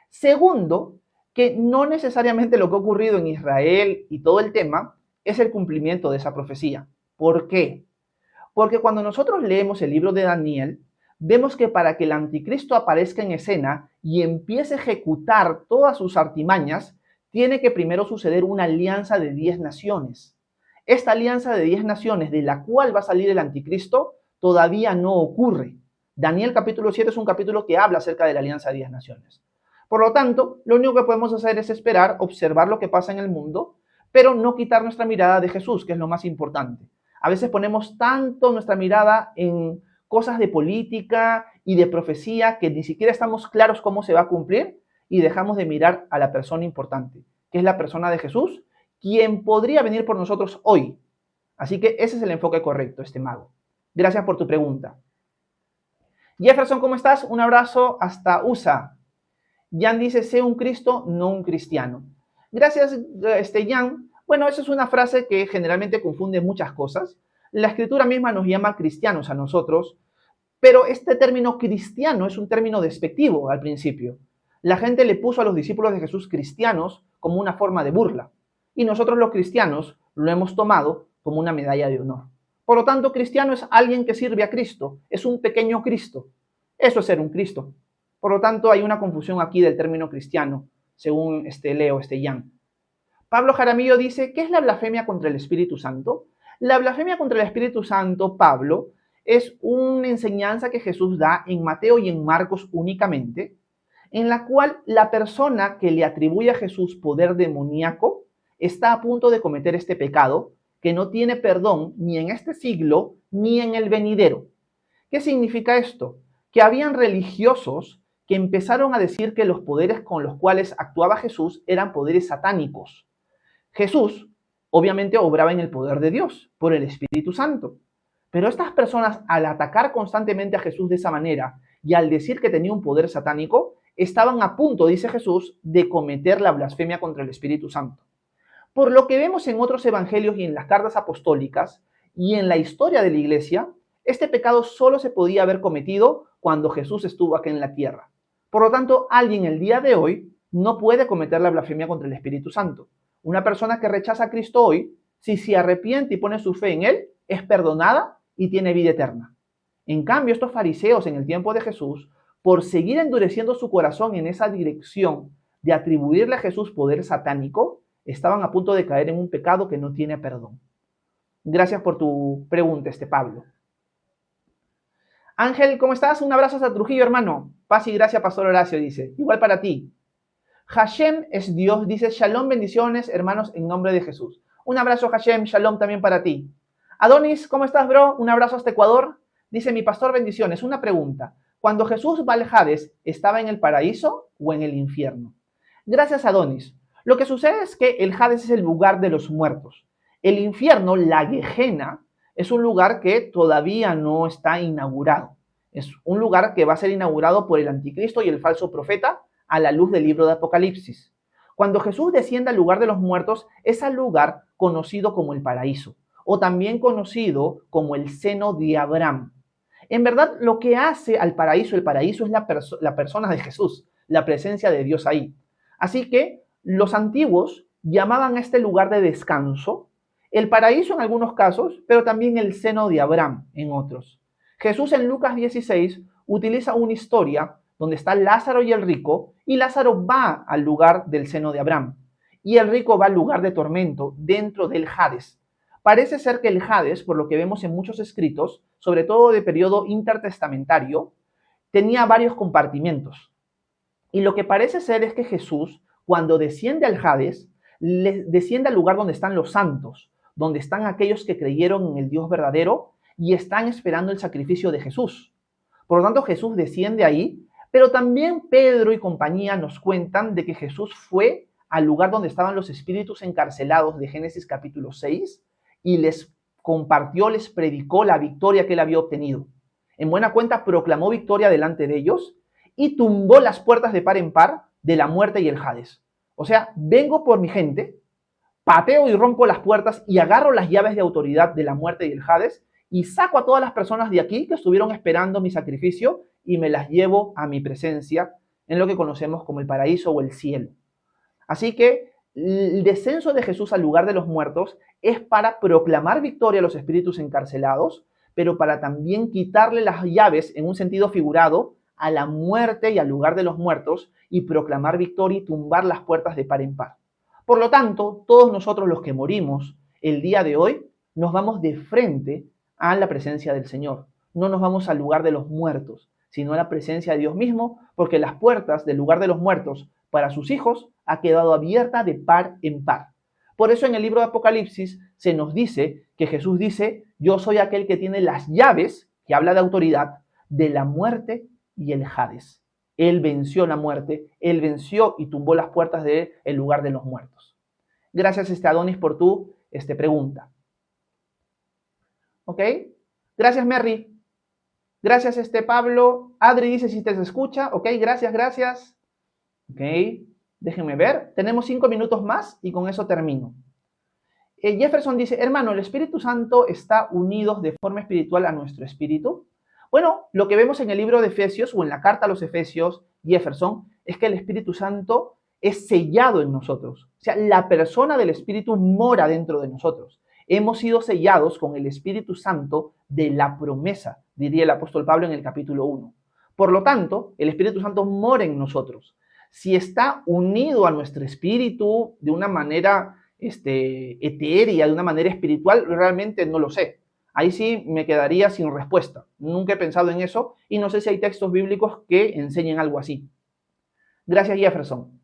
Segundo, que no necesariamente lo que ha ocurrido en Israel y todo el tema es el cumplimiento de esa profecía. ¿Por qué? Porque cuando nosotros leemos el libro de Daniel, vemos que para que el anticristo aparezca en escena y empiece a ejecutar todas sus artimañas, tiene que primero suceder una alianza de 10 naciones. Esta alianza de 10 naciones, de la cual va a salir el anticristo, todavía no ocurre. Daniel capítulo 7 es un capítulo que habla acerca de la alianza de 10 naciones. Por lo tanto, lo único que podemos hacer es esperar, observar lo que pasa en el mundo, pero no quitar nuestra mirada de Jesús, que es lo más importante. A veces ponemos tanto nuestra mirada en cosas de política y de profecía que ni siquiera estamos claros cómo se va a cumplir y dejamos de mirar a la persona importante, que es la persona de Jesús, quien podría venir por nosotros hoy. Así que ese es el enfoque correcto, mago. Gracias por tu pregunta. Jefferson, ¿cómo estás? Un abrazo hasta USA. Jan dice, sé un Cristo, no un cristiano. Gracias, Jan. Bueno, esa es una frase que generalmente confunde muchas cosas. La Escritura misma nos llama cristianos a nosotros, pero este término cristiano es un término despectivo al principio. La gente le puso a los discípulos de Jesús cristianos como una forma de burla, y nosotros los cristianos lo hemos tomado como una medalla de honor. Por lo tanto, cristiano es alguien que sirve a Cristo, es un pequeño Cristo. Eso es ser un Cristo. Por lo tanto, hay una confusión aquí del término cristiano, según Leo, Jan. Pablo Jaramillo dice, ¿qué es la blasfemia contra el Espíritu Santo? La blasfemia contra el Espíritu Santo, Pablo, es una enseñanza que Jesús da en Mateo y en Marcos únicamente, en la cual la persona que le atribuye a Jesús poder demoníaco está a punto de cometer este pecado que no tiene perdón ni en este siglo ni en el venidero. ¿Qué significa esto? Que habían religiosos que empezaron a decir que los poderes con los cuales actuaba Jesús eran poderes satánicos. Jesús, obviamente, obraba en el poder de Dios, por el Espíritu Santo. Pero estas personas, al atacar constantemente a Jesús de esa manera y al decir que tenía un poder satánico, estaban a punto, dice Jesús, de cometer la blasfemia contra el Espíritu Santo. Por lo que vemos en otros evangelios y en las cartas apostólicas y en la historia de la iglesia, este pecado solo se podía haber cometido cuando Jesús estuvo aquí en la tierra. Por lo tanto, alguien el día de hoy no puede cometer la blasfemia contra el Espíritu Santo. Una persona que rechaza a Cristo hoy, si se arrepiente y pone su fe en Él, es perdonada y tiene vida eterna. En cambio, estos fariseos en el tiempo de Jesús, por seguir endureciendo su corazón en esa dirección de atribuirle a Jesús poder satánico, estaban a punto de caer en un pecado que no tiene perdón. Gracias por tu pregunta, Pablo. Ángel, ¿cómo estás? Un abrazo hasta Trujillo, hermano. Paz y gracia, Pastor Horacio, dice. Igual para ti. Hashem es Dios, dice. Shalom, bendiciones, hermanos, en nombre de Jesús. Un abrazo, Hashem. Shalom también para ti. Adonis, ¿cómo estás, bro? Un abrazo hasta Ecuador. Dice, mi pastor, bendiciones. Una pregunta. Cuando Jesús va al Hades, ¿estaba en el paraíso o en el infierno? Gracias, Adonis. Lo que sucede es que el Hades es el lugar de los muertos. El infierno, la Gehenna, es un lugar que todavía no está inaugurado. Es un lugar que va a ser inaugurado por el anticristo y el falso profeta a la luz del libro de Apocalipsis. Cuando Jesús desciende al lugar de los muertos, es al lugar conocido como el paraíso, o también conocido como el seno de Abraham. En verdad, lo que hace al paraíso, el paraíso es la persona de Jesús, la presencia de Dios ahí. Así que los antiguos llamaban a este lugar de descanso el paraíso en algunos casos, pero también el seno de Abraham en otros. Jesús en Lucas 16 utiliza una historia donde está Lázaro y el rico, y Lázaro va al lugar del seno de Abraham, y el rico va al lugar de tormento dentro del Hades. Parece ser que el Hades, por lo que vemos en muchos escritos, sobre todo de periodo intertestamentario, tenía varios compartimentos. Y lo que parece ser es que Jesús, cuando desciende al Hades, desciende al lugar donde están los santos, donde están aquellos que creyeron en el Dios verdadero y están esperando el sacrificio de Jesús. Por lo tanto, Jesús desciende ahí, pero también Pedro y compañía nos cuentan de que Jesús fue al lugar donde estaban los espíritus encarcelados de Génesis capítulo 6 y les compartió, les predicó la victoria que él había obtenido. En buena cuenta proclamó victoria delante de ellos y tumbó las puertas de par en par de la muerte y el Hades. O sea, vengo por mi gente, pateo y rompo las puertas y agarro las llaves de autoridad de la muerte y el Hades y saco a todas las personas de aquí que estuvieron esperando mi sacrificio y me las llevo a mi presencia en lo que conocemos como el paraíso o el cielo. Así que el descenso de Jesús al lugar de los muertos es para proclamar victoria a los espíritus encarcelados, pero para también quitarle las llaves, en un sentido figurado, a la muerte y al lugar de los muertos y proclamar victoria y tumbar las puertas de par en par. Por lo tanto, todos nosotros los que morimos el día de hoy, nos vamos de frente a la presencia del Señor. No nos vamos al lugar de los muertos, sino a la presencia de Dios mismo, porque las puertas del lugar de los muertos para sus hijos ha quedado abierta de par en par. Por eso en el libro de Apocalipsis se nos dice que Jesús dice, yo soy aquel que tiene las llaves, que habla de autoridad, de la muerte y el Hades. Él venció la muerte, Él venció y tumbó las puertas del lugar de los muertos. Gracias, Adonis, por tu pregunta. ¿Ok? Gracias, Merry. Gracias, Pablo. Adri dice si te escucha. Ok, gracias. Ok, déjenme ver. Tenemos 5 minutos más y con eso termino. Jefferson dice, hermano, ¿el Espíritu Santo está unido de forma espiritual a nuestro espíritu? Bueno, lo que vemos en el libro de Efesios o en la carta a los Efesios, Jefferson, es que el Espíritu Santo es sellado en nosotros. O sea, la persona del Espíritu mora dentro de nosotros. Hemos sido sellados con el Espíritu Santo de la promesa, diría el apóstol Pablo en el capítulo 1. Por lo tanto, el Espíritu Santo mora en nosotros. Si está unido a nuestro espíritu de una manera etérea, de una manera espiritual, realmente no lo sé. Ahí sí me quedaría sin respuesta. Nunca he pensado en eso y no sé si hay textos bíblicos que enseñen algo así. Gracias, Jefferson.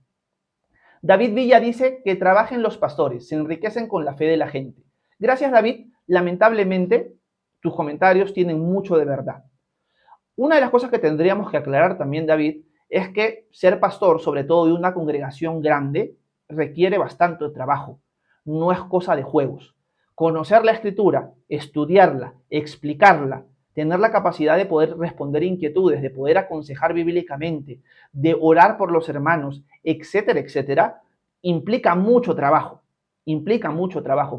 David Villa dice que trabajen los pastores, se enriquecen con la fe de la gente. Gracias, David. Lamentablemente, tus comentarios tienen mucho de verdad. Una de las cosas que tendríamos que aclarar también, David, es que ser pastor, sobre todo de una congregación grande, requiere bastante trabajo. No es cosa de juegos. Conocer la Escritura, estudiarla, explicarla, tener la capacidad de poder responder inquietudes, de poder aconsejar bíblicamente, de orar por los hermanos, etcétera, etcétera, implica mucho trabajo.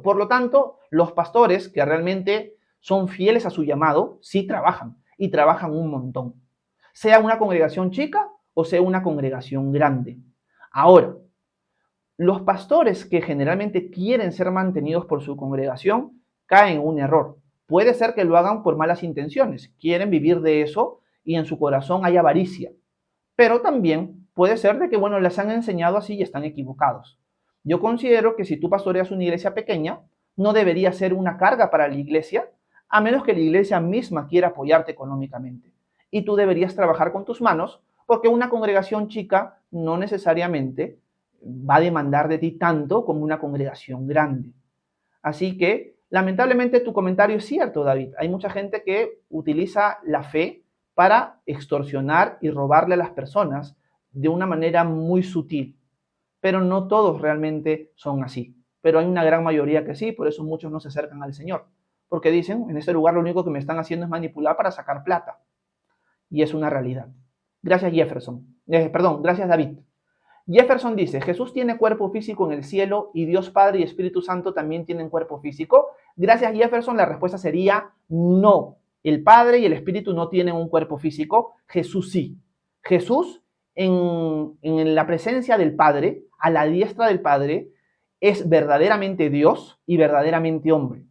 Por lo tanto, los pastores que realmente son fieles a su llamado, sí trabajan y trabajan un montón. Sea una congregación chica o sea una congregación grande. Ahora, los pastores que generalmente quieren ser mantenidos por su congregación caen en un error. Puede ser que lo hagan por malas intenciones, quieren vivir de eso y en su corazón hay avaricia. Pero también puede ser de que, les han enseñado así y están equivocados. Yo considero que si tú pastoreas una iglesia pequeña, no debería ser una carga para la iglesia, a menos que la iglesia misma quiera apoyarte económicamente. Y tú deberías trabajar con tus manos, porque una congregación chica no necesariamente va a demandar de ti tanto como una congregación grande. Así que, lamentablemente, tu comentario es cierto, David. Hay mucha gente que utiliza la fe para extorsionar y robarle a las personas de una manera muy sutil. Pero no todos realmente son así. Pero hay una gran mayoría que sí, por eso muchos no se acercan al Señor. Porque dicen, en este lugar lo único que me están haciendo es manipular para sacar plata. Y es una realidad. Gracias, gracias, David. Jefferson dice, Jesús tiene cuerpo físico en el cielo y Dios Padre y Espíritu Santo también tienen cuerpo físico. Gracias, Jefferson, la respuesta sería no. El Padre y el Espíritu no tienen un cuerpo físico, Jesús sí. Jesús, en la presencia del Padre, a la diestra del Padre, es verdaderamente Dios y verdaderamente hombre.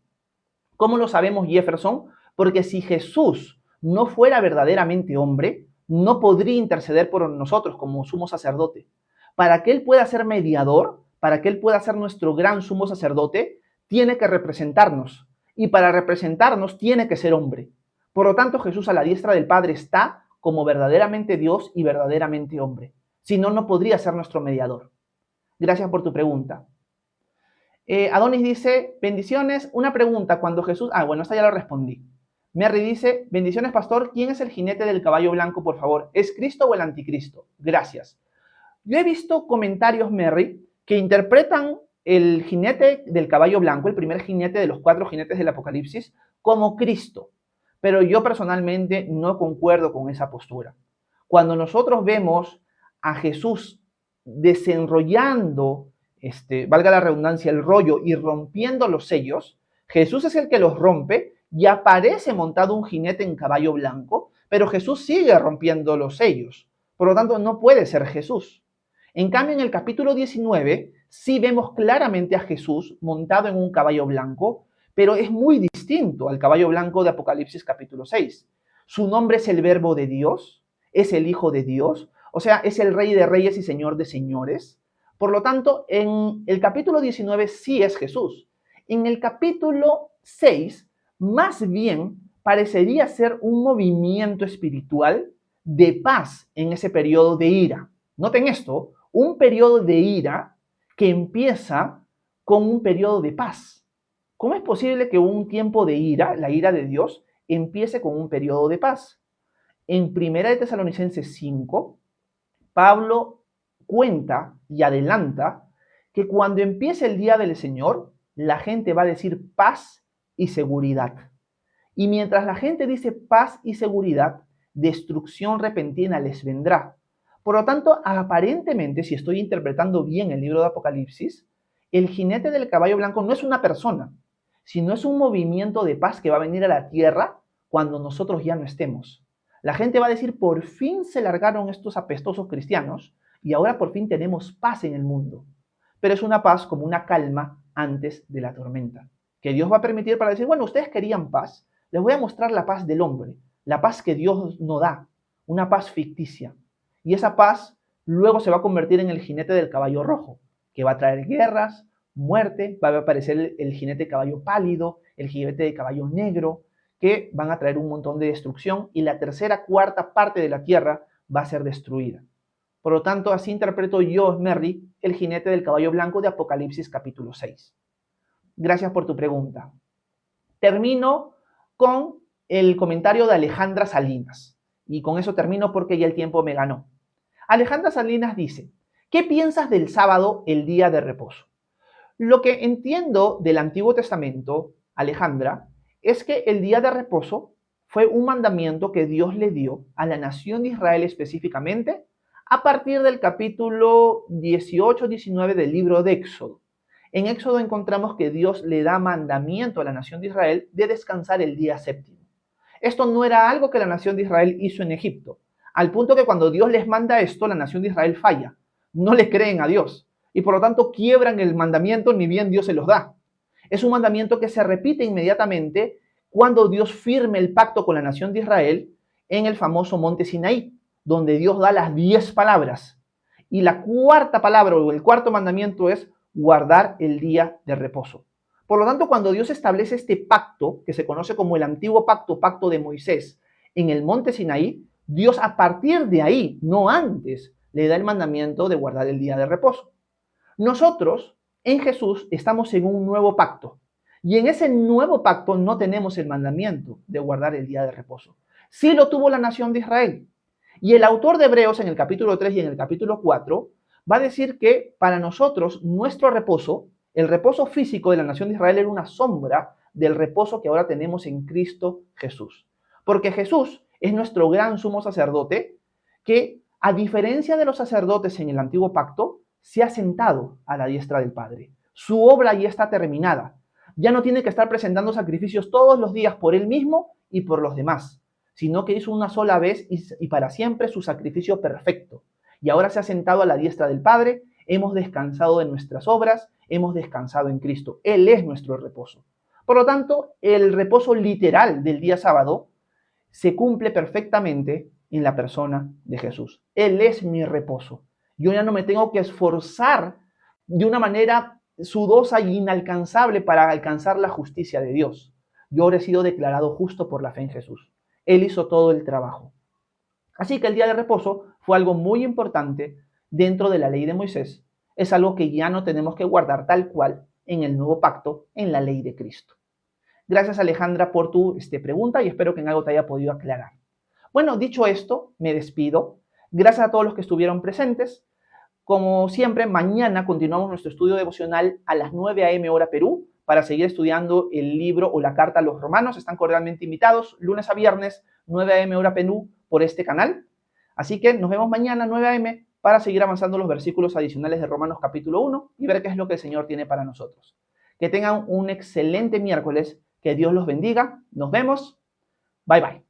¿Cómo lo sabemos, Jefferson? Porque si Jesús no fuera verdaderamente hombre, no podría interceder por nosotros como sumo sacerdote. Para que Él pueda ser mediador, para que Él pueda ser nuestro gran sumo sacerdote, tiene que representarnos. Y para representarnos tiene que ser hombre. Por lo tanto, Jesús a la diestra del Padre está como verdaderamente Dios y verdaderamente hombre. Si no, no podría ser nuestro mediador. Gracias por tu pregunta. Adonis dice, bendiciones. Una pregunta, cuando Jesús... esta ya la respondí. Merry dice, bendiciones, pastor. ¿Quién es el jinete del caballo blanco, por favor? ¿Es Cristo o el anticristo? Gracias. Yo he visto comentarios, Merry, que interpretan el jinete del caballo blanco, el primer jinete de los 4 jinetes del Apocalipsis, como Cristo. Pero yo personalmente no concuerdo con esa postura. Cuando nosotros vemos a Jesús desenrollando, valga la redundancia, el rollo y rompiendo los sellos, Jesús es el que los rompe y aparece montado un jinete en caballo blanco, pero Jesús sigue rompiendo los sellos. Por lo tanto, no puede ser Jesús. En cambio, en el capítulo 19, sí vemos claramente a Jesús montado en un caballo blanco, pero es muy distinto distinto al caballo blanco de Apocalipsis capítulo 6. Su nombre es el Verbo de Dios, es el Hijo de Dios, o sea, es el Rey de Reyes y Señor de Señores. Por lo tanto, en el capítulo 19 sí es Jesús. En el capítulo 6, más bien parecería ser un movimiento espiritual de paz en ese periodo de ira. Noten esto, un periodo de ira que empieza con un periodo de paz. ¿Cómo es posible que un tiempo de ira, la ira de Dios, empiece con un periodo de paz? En 1 de Tesalonicenses 5, Pablo cuenta y adelanta que cuando empiece el día del Señor, la gente va a decir paz y seguridad. Y mientras la gente dice paz y seguridad, destrucción repentina les vendrá. Por lo tanto, aparentemente, si estoy interpretando bien el libro de Apocalipsis, el jinete del caballo blanco no es una persona, sino es un movimiento de paz que va a venir a la tierra cuando nosotros ya no estemos. La gente va a decir, por fin se largaron estos apestosos cristianos y ahora por fin tenemos paz en el mundo. Pero es una paz como una calma antes de la tormenta, que Dios va a permitir para decir, bueno, ustedes querían paz, les voy a mostrar la paz del hombre, la paz que Dios no da, una paz ficticia. Y esa paz luego se va a convertir en el jinete del caballo rojo, que va a traer guerras, muerte, va a aparecer el jinete de caballo pálido, el jinete de caballo negro, que van a traer un montón de destrucción y la tercera, cuarta parte de la tierra va a ser destruida. Por lo tanto, así interpreto yo, Merry, el jinete del caballo blanco de Apocalipsis capítulo 6. Gracias por tu pregunta. Termino con el comentario de Alejandra Salinas. Y con eso termino porque ya el tiempo me ganó. Alejandra Salinas dice, ¿qué piensas del sábado, el día de reposo? Lo que entiendo del Antiguo Testamento, Alejandra, es que el día de reposo fue un mandamiento que Dios le dio a la nación de Israel específicamente a partir del capítulo 18-19 del libro de Éxodo. En Éxodo encontramos que Dios le da mandamiento a la nación de Israel de descansar el día séptimo. Esto no era algo que la nación de Israel hizo en Egipto, al punto que cuando Dios les manda esto, la nación de Israel falla, no le creen a Dios y por lo tanto quiebran el mandamiento ni bien Dios se los da. Es un mandamiento que se repite inmediatamente cuando Dios firme el pacto con la nación de Israel en el famoso monte Sinaí, donde Dios da las 10 palabras. Y la cuarta palabra o el cuarto mandamiento es guardar el día de reposo. Por lo tanto, cuando Dios establece este pacto, que se conoce como el antiguo pacto, pacto de Moisés, en el monte Sinaí, Dios a partir de ahí, no antes, le da el mandamiento de guardar el día de reposo. Nosotros, en Jesús, estamos en un nuevo pacto. Y en ese nuevo pacto no tenemos el mandamiento de guardar el día de reposo. Sí lo tuvo la nación de Israel. Y el autor de Hebreos en el capítulo 3 y en el capítulo 4 va a decir que para nosotros nuestro reposo, el reposo físico de la nación de Israel era una sombra del reposo que ahora tenemos en Cristo Jesús. Porque Jesús es nuestro gran sumo sacerdote que, a diferencia de los sacerdotes en el antiguo pacto, se ha sentado a la diestra del Padre. Su obra ya está terminada. Ya no tiene que estar presentando sacrificios todos los días por él mismo y por los demás, sino que hizo una sola vez y para siempre su sacrificio perfecto. Y ahora se ha sentado a la diestra del Padre, hemos descansado de nuestras obras, hemos descansado en Cristo. Él es nuestro reposo. Por lo tanto, el reposo literal del día sábado se cumple perfectamente en la persona de Jesús. Él es mi reposo. Yo ya no me tengo que esforzar de una manera sudosa e inalcanzable para alcanzar la justicia de Dios. Yo ahora he sido declarado justo por la fe en Jesús. Él hizo todo el trabajo. Así que el día de reposo fue algo muy importante dentro de la ley de Moisés. Es algo que ya no tenemos que guardar tal cual en el nuevo pacto, en la ley de Cristo. Gracias, Alejandra, por tu pregunta y espero que en algo te haya podido aclarar. Bueno, dicho esto, me despido. Gracias a todos los que estuvieron presentes. Como siempre, mañana continuamos nuestro estudio devocional a las 9 a.m. hora Perú para seguir estudiando el libro o la carta a los romanos. Están cordialmente invitados lunes a viernes, 9 a.m. hora Perú por este canal. Así que nos vemos mañana 9 a.m. para seguir avanzando los versículos adicionales de Romanos capítulo 1 y ver qué es lo que el Señor tiene para nosotros. Que tengan un excelente miércoles. Que Dios los bendiga. Nos vemos. Bye bye.